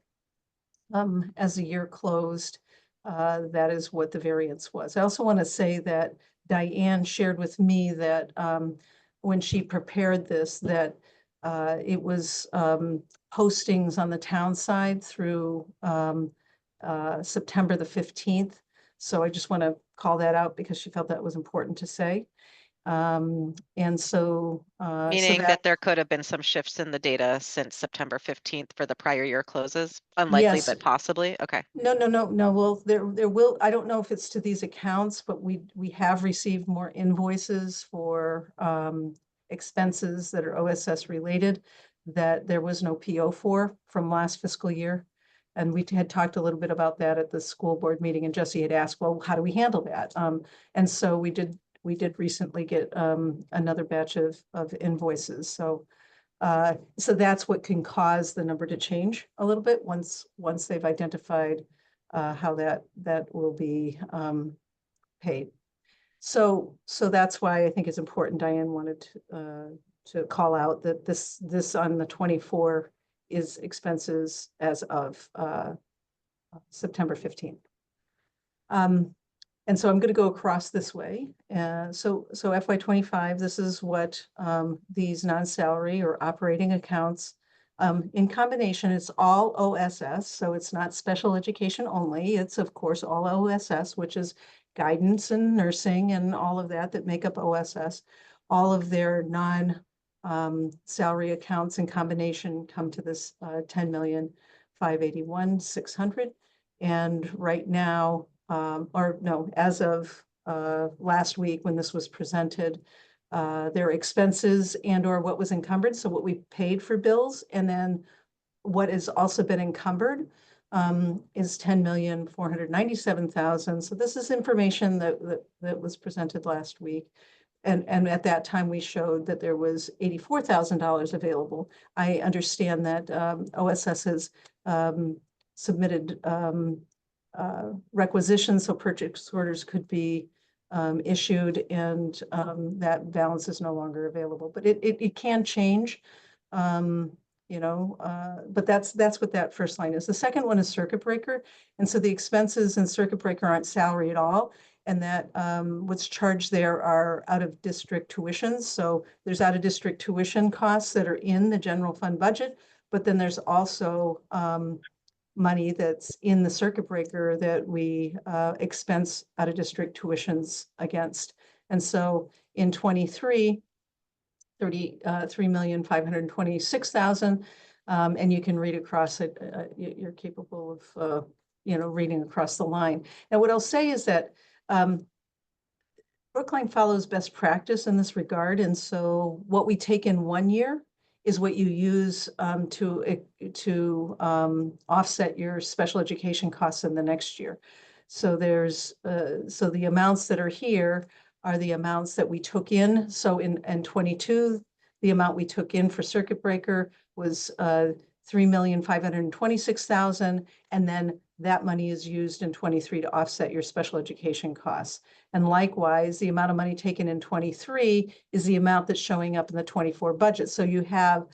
as the year closed, that is what the variance was. I also want to say that Diane shared with me that when she prepared this, that it was postings on the town side through September the 15th. So I just want to call that out because she felt that was important to say. And so Meaning that there could have been some shifts in the data since September 15th for the prior year closes. Unlikely, Yes. but possibly. Okay. No. Well, there will, I don't know if it's to these accounts, but we have received more invoices for expenses that are OSS related that there was no PO for from last fiscal year. And we had talked a little bit about that at the school board meeting, and Jesse had asked, well, how do we handle that? And so we did recently get another batch of invoices. So that's what can cause the number to change a little bit once they've identified how that will be paid. So that's why I think it's important. Diane wanted to call out that this on the 24 is expenses as of September 15th. And so I'm going to go across this way. So FY25, this is what these non-salary or operating accounts in combination, it's all OSS. So it's not special education only. It's of course all OSS, which is guidance and nursing and all of that make up OSS. All of their non-salary accounts in combination come to this 10,581,600. And right now, as of last week when this was presented, their expenses and or what was encumbered, so what we paid for bills, and then what has also been encumbered is 10,497,000. So this is information that was presented last week. And at that time, we showed that there was $84,000 available. I understand that OSS has submitted requisitions so purchase orders could be issued, and that balance is no longer available. But it can change, but that's what that first line is. The second one is circuit breaker. And so the expenses in circuit breaker aren't salary at all. And that what's charged there are out of district tuitions. So there's out of district tuition costs that are in the general fund budget, but then there's also money that's in the circuit breaker that we expense out of district tuitions against. And so in 23, 33,526,000, and you can read across it. You're capable of, reading across the line. And what I'll say is that Brookline follows best practice in this regard. And so what we take in one year is what you use to offset your special education costs in the next year. So so the amounts that are here are the amounts that we took in. So in 22, the amount we took in for circuit breaker was 3,526,000, and then that money is used in 23 to offset your special education costs. And likewise, the amount of money taken in 23 is the amount that's showing up in the 24 budget. So you have,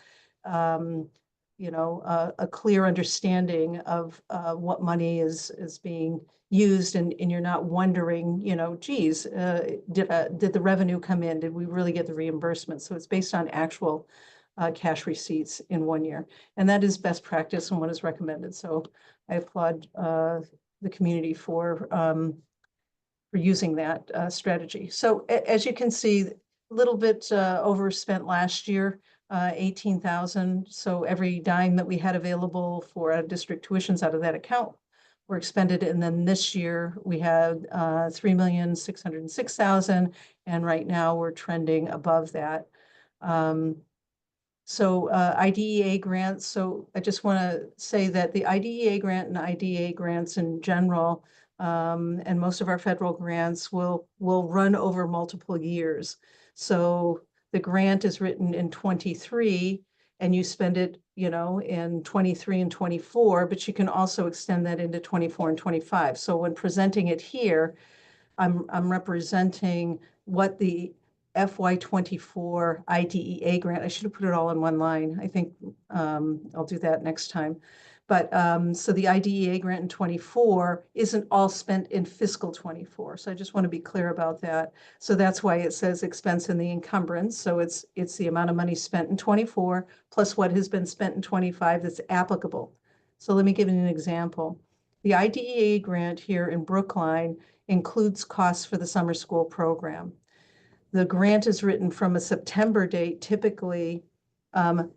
a clear understanding of what money is being used, and you're not wondering, geez, did the revenue come in? Did we really get the reimbursement? So it's based on actual cash receipts in 1 year. And that is best practice and what is recommended. So I applaud the community for using that strategy. So as you can see, a little bit overspent last year, 18,000. So every dime that we had available for district tuitions out of that account were expended. And then this year we had 3,606,000. And right now we're trending above that. So IDEA grants. So I just want to say that the IDEA grant and IDEA grants in general, and most of our federal grants will run over multiple years. So the grant is written in 23 and you spend it, in 23 and 24, but you can also extend that into 24 and 25. So when presenting it here, I'm representing what the FY24 IDEA grant, I should have put it all in one line. I think I'll do that next time. But so the IDEA grant in 24 isn't all spent in fiscal 24. So I just want to be clear about that. So that's why it says expense in the encumbrance. So it's the amount of money spent in 24 plus what has been spent in 25 that's applicable. So let me give you an example. The IDEA grant here in Brookline includes costs for the summer school program. The grant is written from a September date, typically for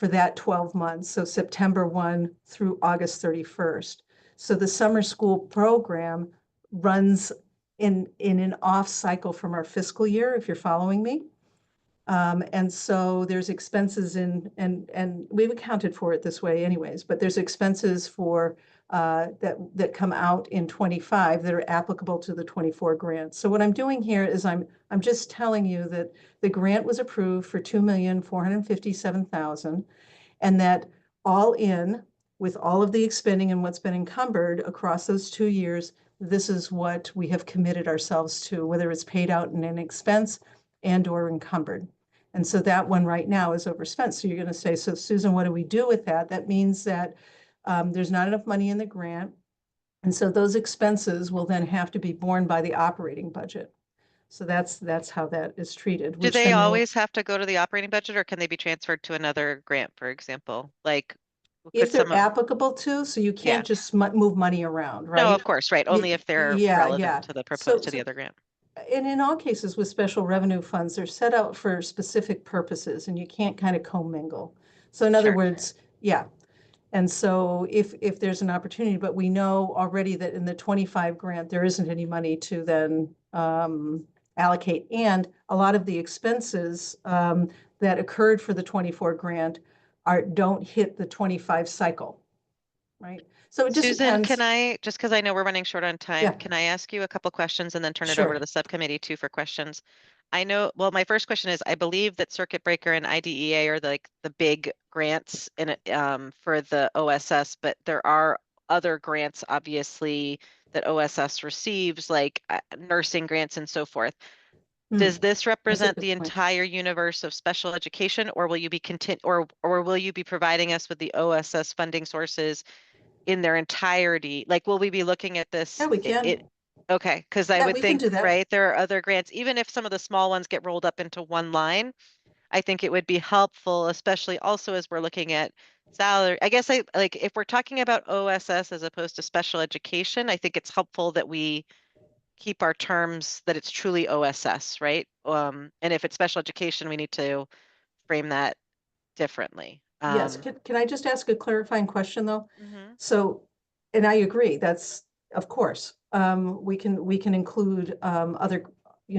that 12 months, so September 1 through August 31st. So the summer school program runs in an off cycle from our fiscal year, if you're following me. And so there's expenses and we've accounted for it this way anyways, but there's expenses for that come out in 25 that are applicable to the 24 grants. So what I'm doing here is I'm just telling you that the grant was approved for 2,457,000, and that all in with all of the expending and what's been encumbered across those 2 years, this is what we have committed ourselves to, whether it's paid out in an expense and or encumbered. And so that one right now is overspent. So you're going to say, so Susan, what do we do with that? That means that there's not enough money in the grant. And so those expenses will then have to be borne by the operating budget. So that's how that is treated. Do they always have to go to the operating budget, or can they be transferred to another grant, for example? Like, if they're applicable to, so you can't just move money around, right? No, of course, right. Only if they're relevant to the to the other grant. And in all cases with special revenue funds, they're set out for specific purposes and you can't kind of commingle. So in other words, yeah. And so if there's an opportunity, but we know already that in the 25 grant, there isn't any money to then allocate. And a lot of the expenses that occurred for the 24 grant don't hit the 25 cycle, right? So it just Susan, depends. can I, just because I know we're running short on time, can I ask you a couple questions and then turn it over to the subcommittee too for questions? I know, well, my first question is, I believe that Circuit Breaker and IDEA are like the big grants in it for the OSS, but there are other grants, obviously, that OSS receives, like nursing grants and so forth. Does this represent the entire universe of special education, or will you be or will you be providing us with the OSS funding sources in their entirety? Like, will we be looking at this? Yeah, we can. Okay, because I Yeah, would we can think, do that. right, there are other grants, even if some of the small ones get rolled up into one line, I think it would be helpful, especially also as we're looking at salary. I guess like if we're talking about OSS as opposed to special education, I think it's helpful that we keep our terms that it's truly OSS, right? And if it's special education, we need to frame that differently. Yes, can I just ask a clarifying question though? Mhm. So, and I agree, that's, of course, we can include other,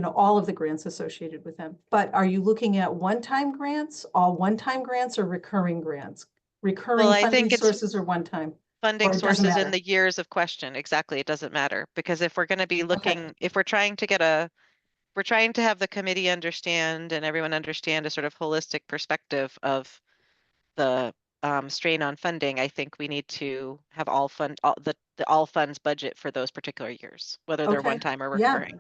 all of the grants associated with them. But are you looking at one-time grants, all one-time grants, or recurring grants? Recurring I funding think it's sources or one-time? funding Or it doesn't sources in matter? the years of question. Exactly. It doesn't matter, because if we're going to be looking, if we're trying to we're trying to have the committee understand and everyone understand a sort of holistic perspective of the strain on funding, I think we need to have all all funds budget for those particular years, whether they're one time or recurring.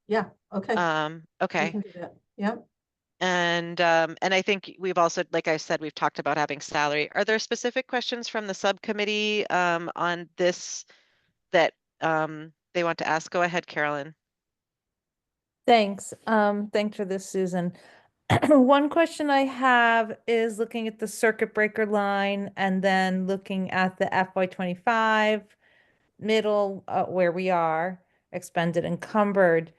Yeah, okay. We Okay. can do that. Yeah. And I think we've also, like I said, we've talked about having salary. Are there specific questions from the subcommittee on this that they want to ask? Go ahead, Carolyn. Thanks. Thanks for this, Susan. One question I have is looking at the circuit breaker line and then looking at the FY25 middle where we are expended encumbered.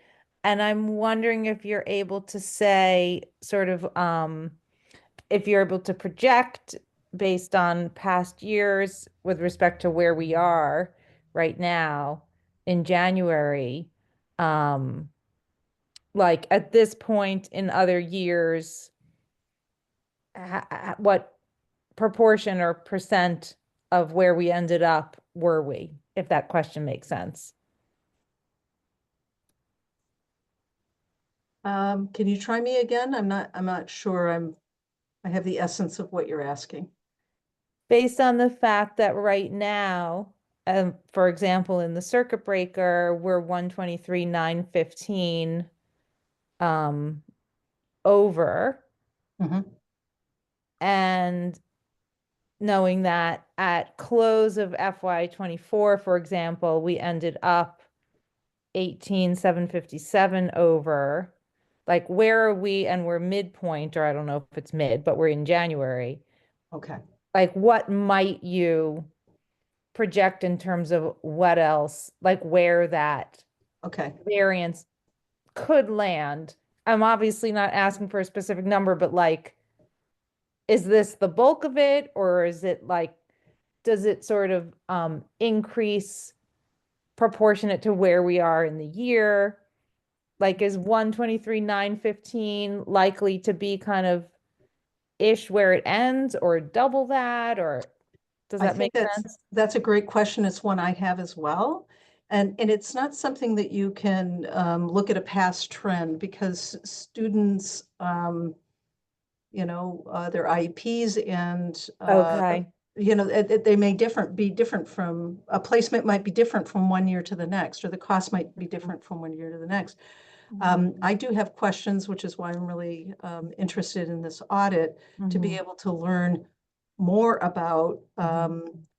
And I'm wondering if you're able to say sort of if you're able to project based on past years with respect to where we are right now in January, like at this point in other years, what proportion or percent of where we ended up were we, if that question makes sense? Can you try me again? I'm not sure I have the essence of what you're asking. Based on the fact that right now, for example, in the circuit breaker, we're 123,915 over. And knowing that at close of FY24, for example, we ended up 18,757 over. Like, where are we? And we're midpoint, or I don't know if it's mid, but we're in January. Okay. Like, what might you project in terms of what else, like where that variance could land? I'm obviously not asking for a specific number, but like, is this the bulk of it, or is it like, does it sort of increase proportionate to where we are in the year? Like, is 123,915 likely to be kind of ish where it ends, or double that, or does that make sense? That's a great question. It's one I have as well. And it's not something that you can look at a past trend, because students, their IEPs and, they may be different from, a placement might be different from one year to the next, or the cost might be different from one year to the next. I do have questions, which is why I'm really interested in this audit, to be able to learn more about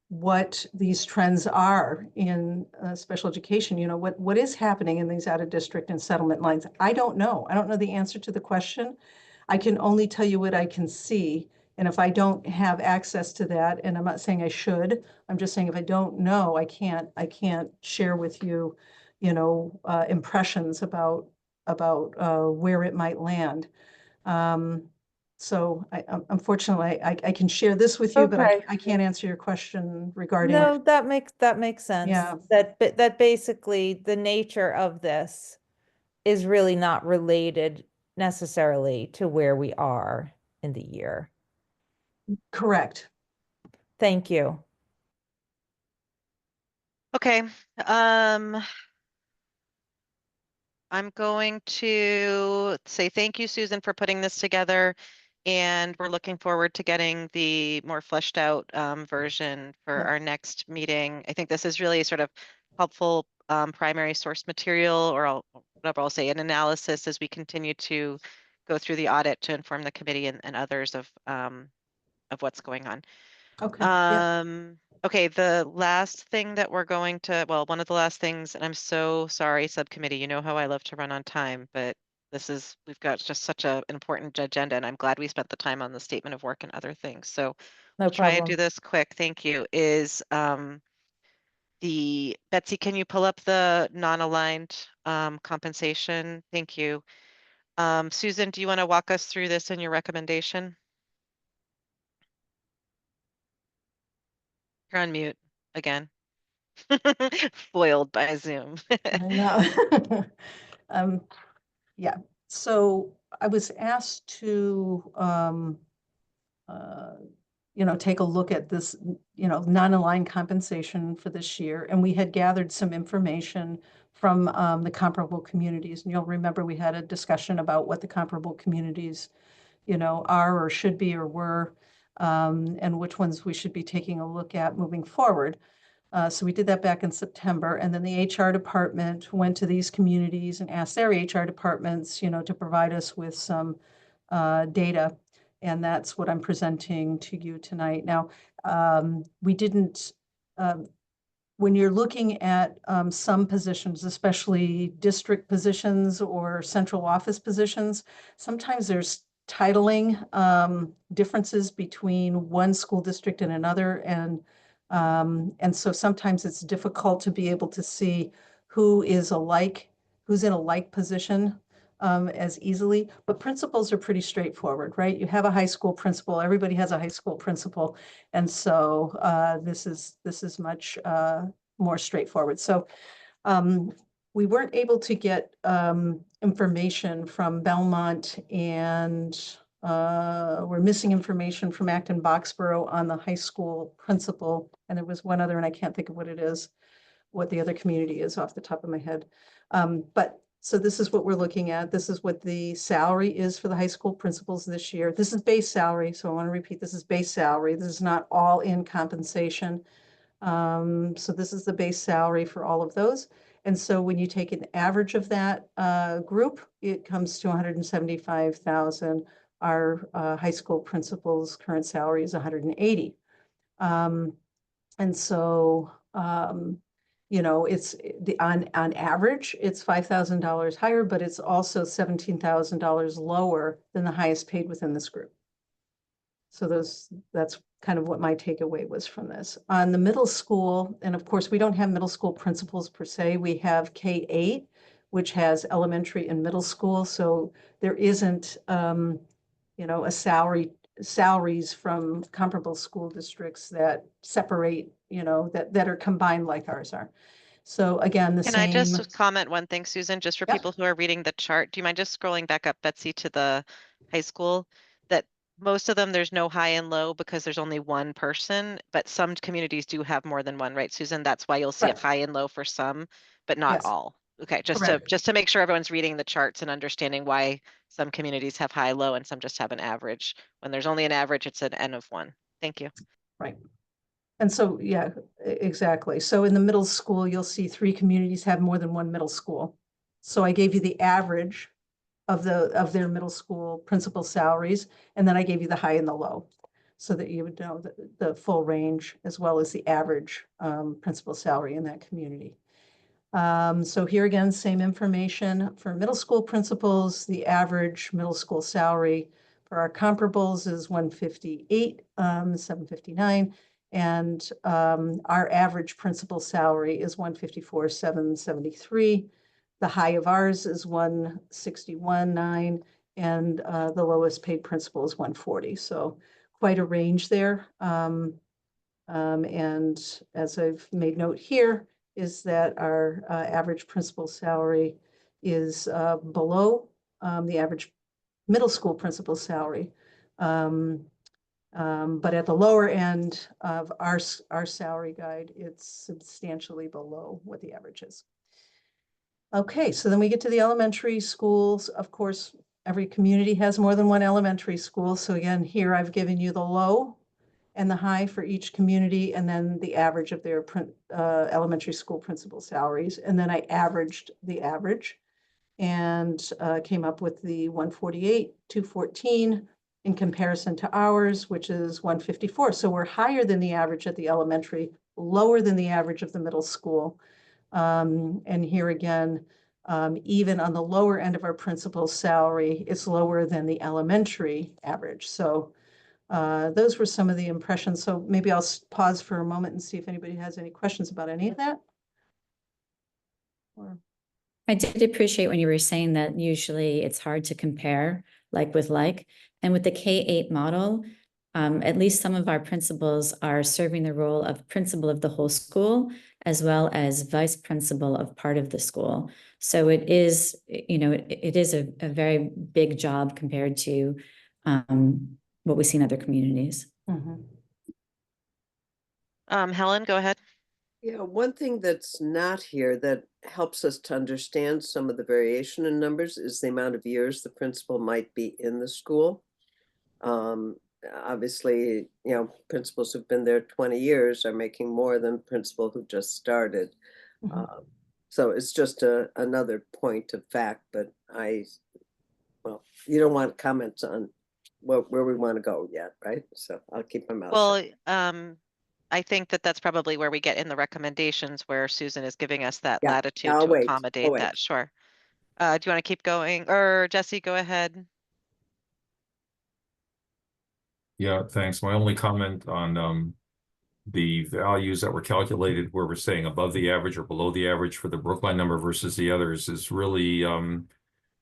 what these trends are in special education. What is happening in these out-of-district and settlement lines? I don't know. I don't know the answer to the question. I can only tell you what I can see. And if I don't have access to that, and I'm not saying I should, I'm just saying if I don't know, I can't share with you, impressions about where it might land. So unfortunately, I can share this with you, but I can't answer your question regarding. No, that makes sense. Yeah. That basically the nature of this is really not related necessarily to where we are in the year. Correct. Thank you. Okay. I'm going to say thank you, Susan, for putting this together. And we're looking forward to getting the more fleshed out version for our next meeting. I think this is really sort of helpful primary source material, or whatever I'll say, an analysis as we continue to go through the audit to inform the committee and others of what's going on. Okay. Okay, the last thing that we're going to, well, one of the last things, and I'm so sorry, subcommittee, you know how I love to run on time, but we've got just such an important agenda, and I'm glad we spent the time on the statement of work and other things. So No we'll try and do problem. this quick. Thank you. Betsy, can you pull up the non-aligned compensation? Thank you. Susan, do you want to walk us through this in your recommendation? You're on mute again. Foiled by Zoom. I know. Yeah. So I was asked to, take a look at this, non-aligned compensation for this year. And we had gathered some information from the comparable communities. And you'll remember we had a discussion about what the comparable communities, are or should be or were, and which ones we should be taking a look at moving forward. So we did that back in September, and then the HR department went to these communities and asked their HR departments, to provide us with some data. And that's what I'm presenting to you tonight. Now, we didn't, when you're looking at some positions, especially district positions or central office positions, sometimes there's titling differences between one school district and another. And so sometimes it's difficult to be able to see who is alike, who's in a like position as easily. But principals are pretty straightforward, right? You have a high school principal, everybody has a high school principal. And so this is much more straightforward. So we weren't able to get information from Belmont, and we're missing information from Acton Boxborough on the high school principal. And there was one other, and I can't think of what it is, what the other community is off the top of my head. But so this is what we're looking at. This is what the salary is for the high school principals this year. This is base salary. So I want to repeat, this is base salary. This is not all in compensation. So this is the base salary for all of those. And so when you take an average of that group, it comes to 175,000. Our high school principal's current salary is 180. And so you know, it's on average, it's $5,000 higher, but it's also $17,000 lower than the highest paid within this group. So that's kind of what my takeaway was from this. On the middle school, and of course, we don't have middle school principals per se. We have K-8, which has elementary and middle school. So there isn't, you know, salaries from comparable school districts that separate, you know, that are combined like ours are. So again, the Can same. I just comment one thing, Susan, just for Yep. people who are reading the chart? Do you mind just scrolling back up, Betsy, to the high school? That most of them, there's no high and low because there's only one person, but some communities do have more than one, right, Susan? That's why you'll see a Correct. high and low for some, but not Yes. all. Okay, Correct. just to make sure everyone's reading the charts and understanding why some communities have high, low, and some just have an average. When there's only an average, it's an N of 1. Thank you. Right. And so, yeah, exactly. So in the middle school, you'll see 3 communities have more than one middle school. So I gave you the average of their middle school principal salaries, and then I gave you the high and the low, so that you would know the full range as well as the average principal salary in that community. So here again, same information for middle school principals. The average middle school salary for our comparables is 158, 759. And our average principal salary is 154, 773. The high of ours is 161.9, and the lowest paid principal is 140. So quite a range there. And as I've made note here, is that our average principal salary is below the average middle school principal salary. But at the lower end of our salary guide, it's substantially below what the average is. Okay, so then we get to the elementary schools. Of course, every community has more than one elementary school. So again, here I've given you the low and the high for each community, and then the average of their elementary school principal salaries. And then I averaged the average and came up with the 148, 214 in comparison to ours, which is 154. So we're higher than the average at the elementary, lower than the average of the middle school. And here again, even on the lower end of our principal salary, it's lower than the elementary average. So those were some of the impressions. So maybe I'll pause for a moment and see if anybody has any questions about any of that. Or... I did appreciate when you were saying that usually it's hard to compare like with like, and with the K-8 model, at least some of our principals are serving the role of principal of the whole school, as well as vice principal of part of the school. So it is, you know, it is a very big job compared to what we see in other communities. Mm-hmm. Helen, go ahead. Yeah, one thing that's not here that helps us to understand some of the variation in numbers is the amount of years the principal might be in the school. Obviously, you know, principals who've been there 20 years are making more than principal who just started. Mm-hmm. So it's just another point of fact, but I well, you don't want comments on where we want to go yet, right? So I'll keep my mouth Well, shut. I think that that's probably where we get in the recommendations where Susan is giving us that Yeah, latitude I'll to wait. accommodate that. Sure. Do you want to keep going, or Jesse, go ahead? Yeah, thanks. My only comment on the values that were calculated where we're saying above the average or below the average for the Brookline number versus the others is really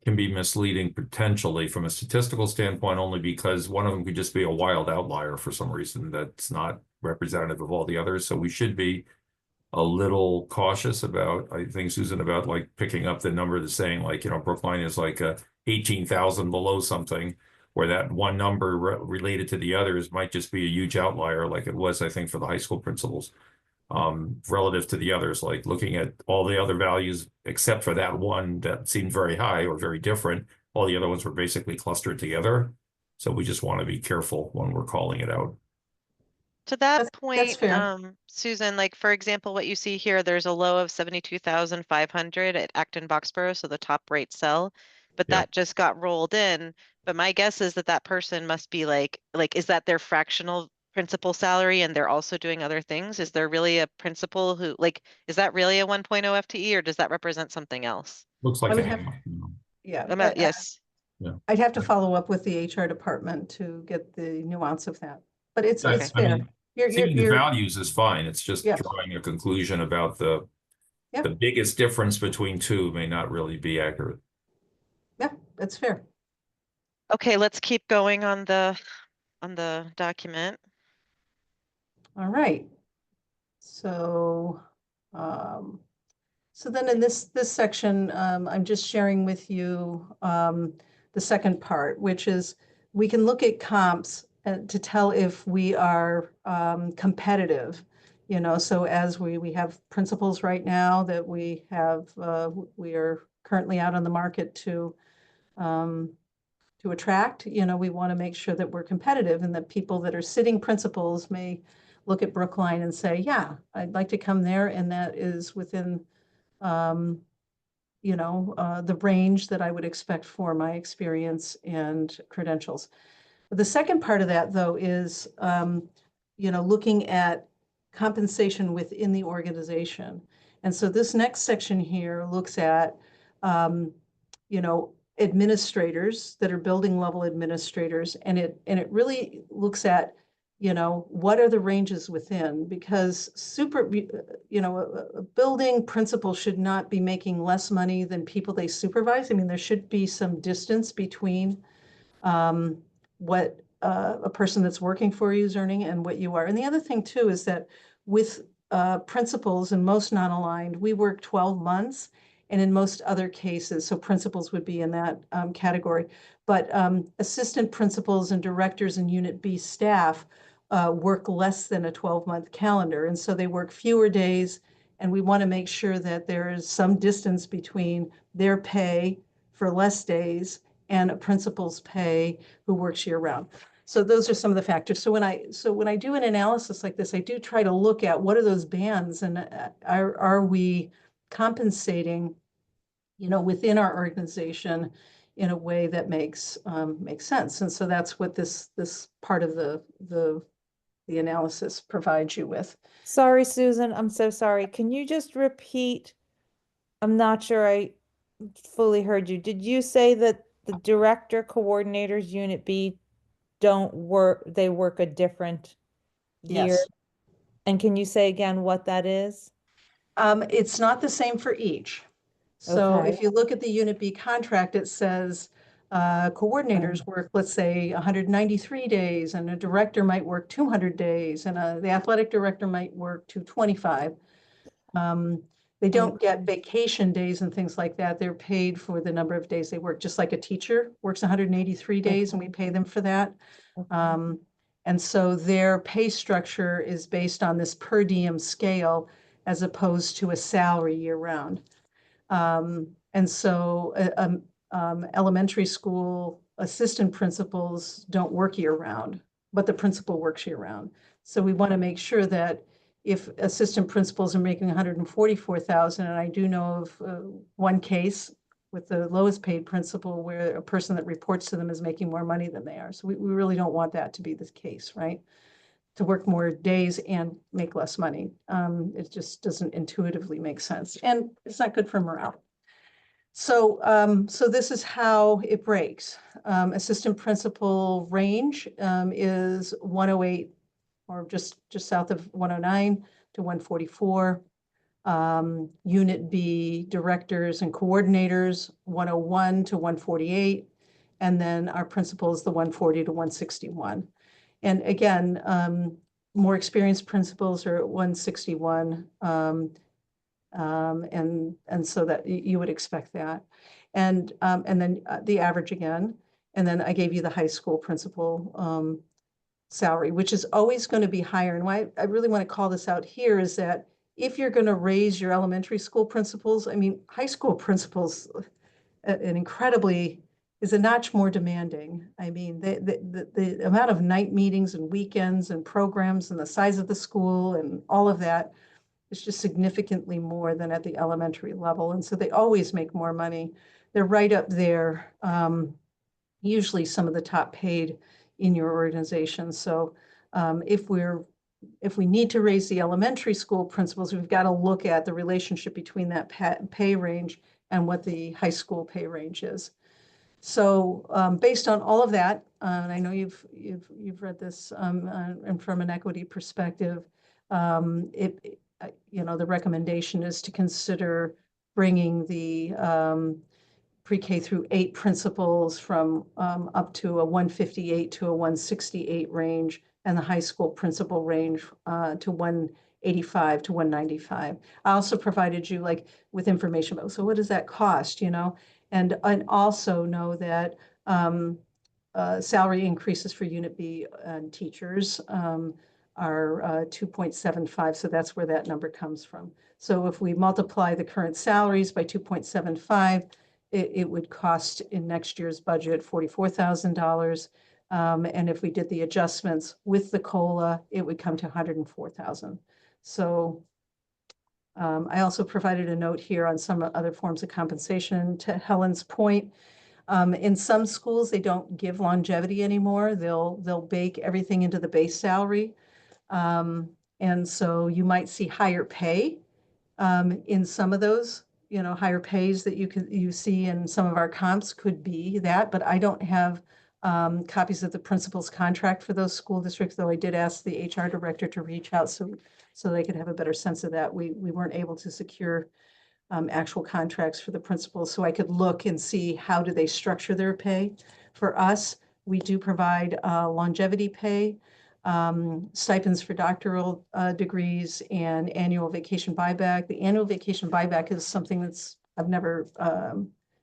can be misleading potentially from a statistical standpoint, only because one of them could just be a wild outlier for some reason that's not representative of all the others. So we should be a little cautious about, I think, Susan, about like picking up the number that's saying like, Brookline is like 18,000 below something, where that one number related to the others might just be a huge outlier, like it was, I think, for the high school principals, relative to the others, like looking at all the other values except for that one that seemed very high or very different. All the other ones were basically clustered together. So we just want to be careful when we're calling it out. To that That's point, fair. Susan, like for example, what you see here, there's a low of 72,500 at Acton Boxborough, so the top right cell, but Yeah. that just got rolled in. But my guess is that that person must be like, is that their fractional principal salary and they're also doing other things? Is there really a principal who, is that really a 1.0 FTE or does that represent something else? Looks I like would a have, half. yeah. Yes. Yeah. I'd have to follow up with the HR department to get the nuance of that, but it's I fair. mean, seeing the values is fine. It's just Yeah. drawing a conclusion about the biggest difference between two may not really be accurate. Yeah, that's fair. Okay, let's keep going on the document. All right. So, so then in this section, I'm just sharing with you the second part, which is we can look at comps to tell if we are competitive. So as we have principals right now that we have, we are currently out on the market to attract. We want to make sure that we're competitive and that people that are sitting principals may look at Brookline and say, yeah, I'd like to come there. And that is within, the range that I would expect for my experience and credentials. The second part of that, though, is, looking at compensation within the organization. And so this next section here looks at, administrators that are building level administrators, and it really looks at, what are the ranges within, because a building principal should not be making less money than people they supervise. I mean, there should be some distance between what a person that's working for you is earning and what you are. And the other thing too is that with principals and most non-aligned, we work 12 months. And in most other cases, so principals would be in that category, but assistant principals and directors and Unit B staff work less than a 12-month calendar. And so they work fewer days. And we want to make sure that there is some distance between their pay for less days and a principal's pay who works year round. So those are some of the factors. So when I do an analysis like this, I do try to look at what are those bands and are we compensating, within our organization in a way that makes sense. And so that's what this part of the analysis provides you with. Sorry, Susan, I'm so sorry. Can you just repeat? I'm not sure I fully heard you. Did you say that the director coordinators Unit B they work a different year? Yes. And can you say again what that is? It's not the same for each. So Okay. if you look at the Unit B contract, it says coordinators work, let's say, 193 days, and a director might work 200 days, and the athletic director might work 225. They don't get vacation days and things like that. They're paid for the number of days they work, just like a teacher works 183 days, and we pay them for that. And so their pay structure is based on this per diem scale as opposed to a salary year round. And so elementary school assistant principals don't work year round, but the principal works year round. So we want to make sure that if assistant principals are making 144,000, and I do know of one case with the lowest paid principal where a person that reports to them is making more money than they are. So we really don't want that to be the case, right? To work more days and make less money. It just doesn't intuitively make sense. And it's not good for morale. So, so this is how it breaks. Assistant principal range is 108 or just south of 109 to 144. Unit B directors and coordinators 101 to 148. And then our principal is the 140 to 161. And again, more experienced principals are at 161. And so that you would expect that. And then the average again. And then I gave you the high school principal salary, which is always going to be higher. And why I really want to call this out here is that if you're going to raise your elementary school principals, I mean, high school principals, an incredibly is a notch more demanding. I mean, the amount of night meetings and weekends and programs and the size of the school and all of that is just significantly more than at the elementary level. And so they always make more money. They're right up there, usually some of the top paid in your organization. So if we need to raise the elementary school principals, we've got to look at the relationship between that pay range and what the high school pay range is. So based on all of that, and I know you've read this, and from an equity perspective, the recommendation is to consider bringing the pre-K through 8 principals from up to a 158 to a 168 range, and the high school principal range to 185 to 195. I also provided you with information about, so what does that cost, and also know that salary increases for Unit B and teachers are 2.75, so that's where that number comes from. So if we multiply the current salaries by 2.75, it would cost in next year's budget $44,000. And if we did the adjustments with the COLA, it would come to $104,000. So I also provided a note here on some other forms of compensation. To Helen's point, in some schools, they don't give longevity anymore. They'll bake everything into the base salary. And so you might see higher pay in some of those, higher pays that you see in some of our comps could be that, but I don't have copies of the principal's contract for those school districts, though I did ask the HR director to reach out so they could have a better sense of that. We weren't able to secure actual contracts for the principals, so I could look and see how do they structure their pay. For us, we do provide longevity pay, stipends for doctoral degrees, and annual vacation buyback. The annual vacation buyback is something that's I've never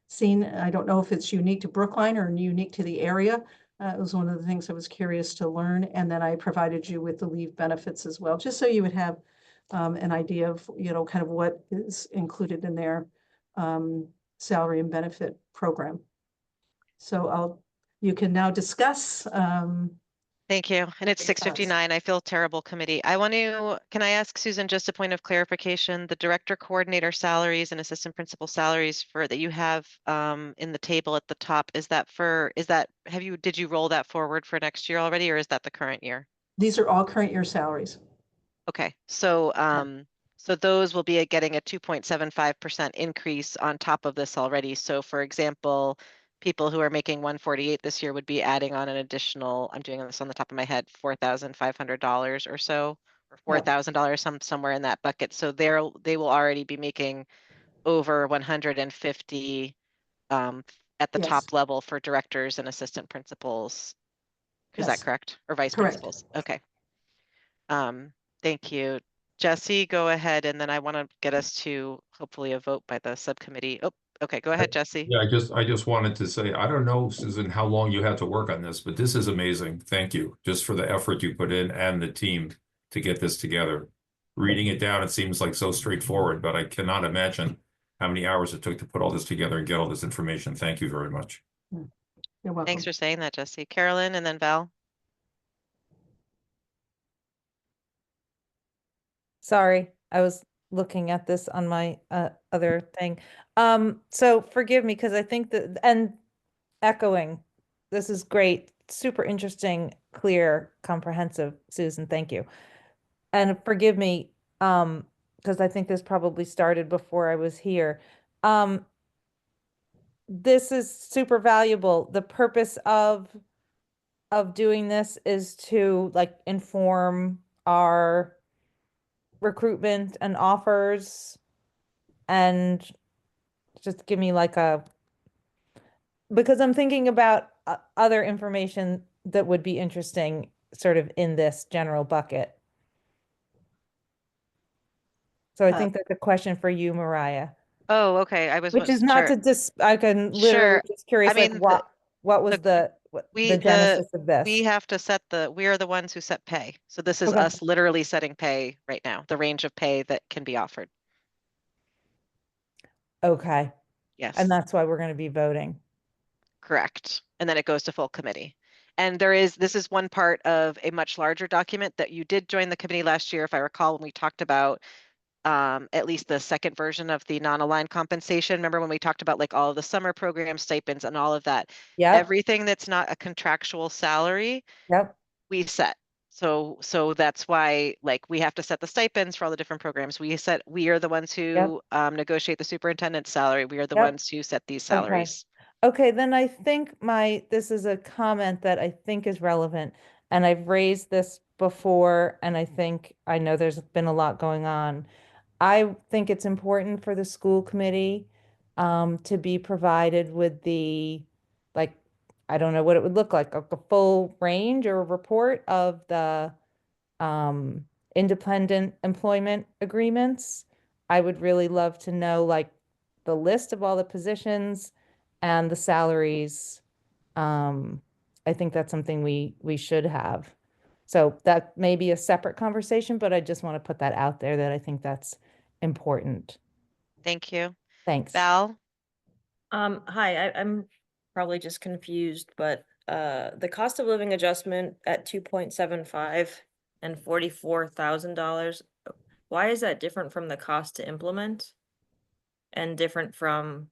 seen. I don't know if it's unique to Brookline or unique to the area. It was one of the things I was curious to learn. And then I provided you with the leave benefits as well, just so you would have an idea of, kind of what is included in their salary and benefit program. So you can now discuss. Thank you. And it's 6:59. I feel terrible, committee. Can I ask Susan just a point of clarification? The director coordinator salaries and assistant principal salaries that you have in the table at the top, did you roll that forward for next year already, or is that the current year? These are all current year salaries. Okay, so so those will be getting a 2.75% increase on top of this already. So for example, people who are making 148 this year would be adding on an additional, I'm doing this on the top of my head, $4,500 or so, or $4,000 somewhere in that bucket. So they will already be making over 150 at the top level for directors and assistant principals. Is that correct? Or vice principals? Okay. Thank you. Jesse, go ahead, and then I want to get us to hopefully a vote by the subcommittee. Oh, okay, go ahead, Jesse. Yeah, I just wanted to say, I don't know, Susan, how long you had to work on this, but this is amazing. Thank you, just for the effort you put in and the team to get this together. Reading it down, it seems like so straightforward, but I cannot imagine how many hours it took to put all this together and get all this information. Thank you very much. You're welcome. Thanks for saying that, Jesse. Carolyn, and then Val. Sorry, I was looking at this on my other thing. So forgive me, because I think that, and echoing, this is great, super interesting, clear, comprehensive, Susan, thank you. And forgive me, because I think this probably started before I was here. This is super valuable. The purpose of doing this is to like inform our recruitment and offers, and just give me like a, because I'm thinking about other information that would be interesting sort of in this general bucket. So I think that's a question for you, Mariah. Oh, okay. I was Which is not sure. to I can literally Sure. just curious, I mean, like what was the genesis of this? We have to set we are the ones who set pay. So this is Okay. us literally setting pay right now, the range of pay that can be offered. Okay. Yes. And that's why we're going to be voting. Correct. And then it goes to full committee. And this is one part of a much larger document that you did join the committee last year, if I recall, when we talked about at least the second version of the non-aligned compensation. Remember when we talked about like all of the summer program stipends and all of that? Yeah. Everything that's not a contractual salary, yep, we set. So that's why like we have to set the stipends for all the different programs. We are the ones who negotiate the superintendent's salary. We are the Yep. ones who set these Okay. salaries. Okay, then I think this is a comment that I think is relevant, and I've raised this before, and I know there's been a lot going on. I think it's important for the school committee to be provided with like, I don't know what it would look like, a full range or a report of the independent employment agreements. I would really love to know like the list of all the positions and the salaries. I think that's something we should have. So that may be a separate conversation, but I just want to put that out there that I think that's important. Thank you. Thanks. Val? Hi, I'm probably just confused, but the cost of living adjustment at 2.75 and $44,000, why is that different from the cost to implement? And different from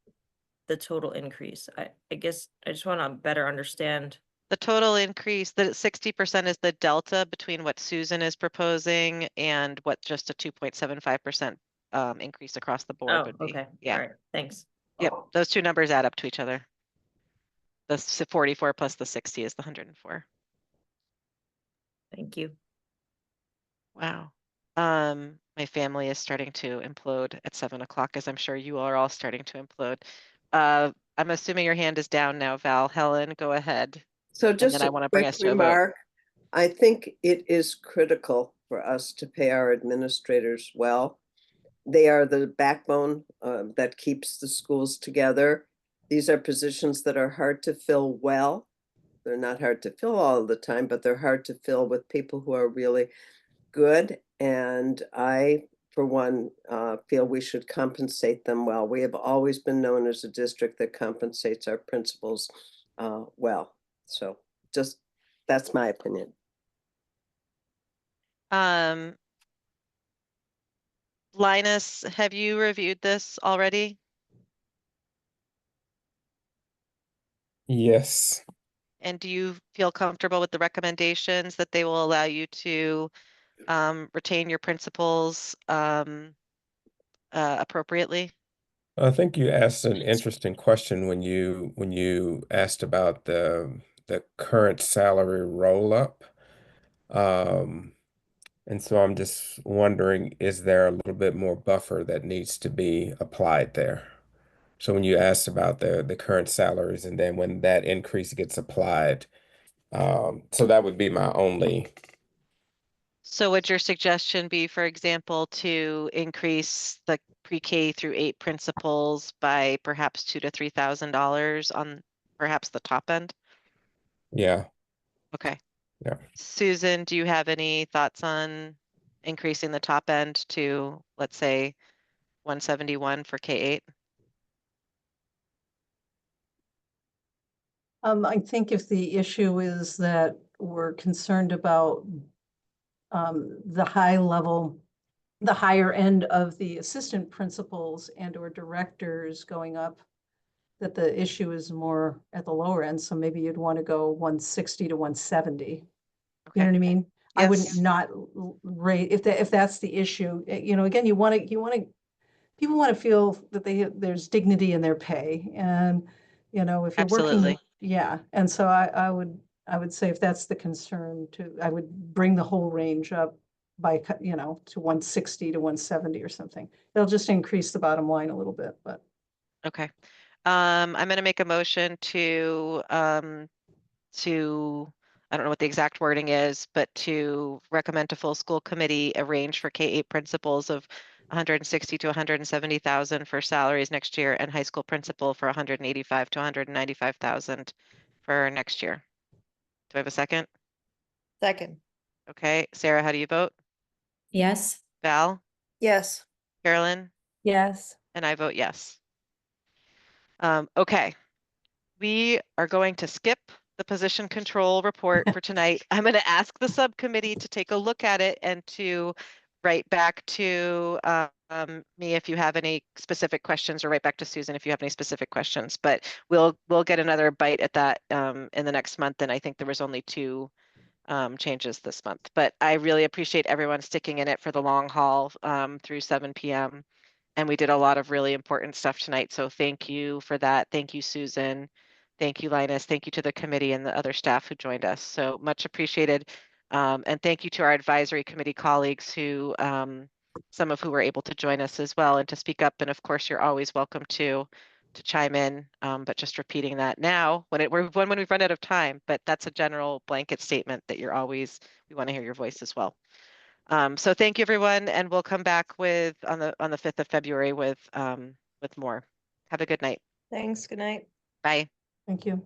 the total increase? I guess I just want to better understand. The total increase, the 60% is the delta between what Susan is proposing and what just a 2.75% increase across the board would be. Okay. Yeah. All right. Thanks. Yep. Those two numbers add up to each other. The 44 plus the 60 is the 104. Thank you. Wow. My family is starting to implode at 7 o'clock, as I'm sure you are all starting to implode. I'm assuming your hand is down now, Val. Helen, go ahead. So And just then I a want to bring quick us to a vote. remark. I think it is critical for us to pay our administrators well. They are the backbone that keeps the schools together. These are positions that are hard to fill well. They're not hard to fill all the time, but they're hard to fill with people who are really good. And I, for one, feel we should compensate them well. We have always been known as a district that compensates our principals well. So just, that's my opinion. Linus, have you reviewed this already? Yes. And do you feel comfortable with the recommendations that they will allow you to retain your principals appropriately? I think you asked an interesting question when you asked about the current salary roll up. And so I'm just wondering, is there a little bit more buffer that needs to be applied there? So when you asked about the current salaries and then when that increase gets applied, so that would be my only. So would your suggestion be, for example, to increase the pre-K through 8 principals by perhaps $2,000 to $3,000 on perhaps the top end? Yeah. Okay. Yeah. Susan, do you have any thoughts on increasing the top end to, let's say, 171 for K-8? I think if the issue is that we're concerned about the high level the higher end of the assistant principals and or directors going up, that the issue is more at the lower end. So maybe you'd want to go 160 to 170. You know what I mean? I wouldn't Yes. not rate if that's the issue. You know, again, you want to people want to feel that there's dignity in their pay, and you know, if you're working, Absolutely. yeah. And so I would say if that's the concern, I would bring the whole range up by you know, to 160 to 170 or something. They'll just increase the bottom line a little bit, but Okay. I'm going to make a motion to I don't know what the exact wording is, but to recommend to full school committee a range for K-8 principals of 160 to 170,000 for salaries next year, and high school principal for 185 to 195,000 for next year. Do I have a second? Second. Okay, Sarah, how do you vote? Yes. Val, Yes. Carolyn, Yes. and I vote yes. Okay, we are going to skip the position control report for tonight. I'm going to ask the subcommittee to take a look at it and to write back to me if you have any specific questions, or write back to Susan if you have any specific questions. But we'll get another bite at that in the next month. And I think there was only 2 changes this month. But I really appreciate everyone sticking in it for the long haul through 7 p.m. And we did a lot of really important stuff tonight. So thank you for that. Thank you, Susan. Thank you, Linus. Thank you to the committee and the other staff who joined us. So much appreciated. And thank you to our advisory committee colleagues who, some of who were able to join us as well and to speak up. And of course, you're always welcome to chime in, but just repeating that now when we've run out of time, but that's a general blanket statement that we want to hear your voice as well. So thank you, everyone, and we'll come back with on the 5th of February with more. Have a good night. Thanks. Good night. Bye. thank you.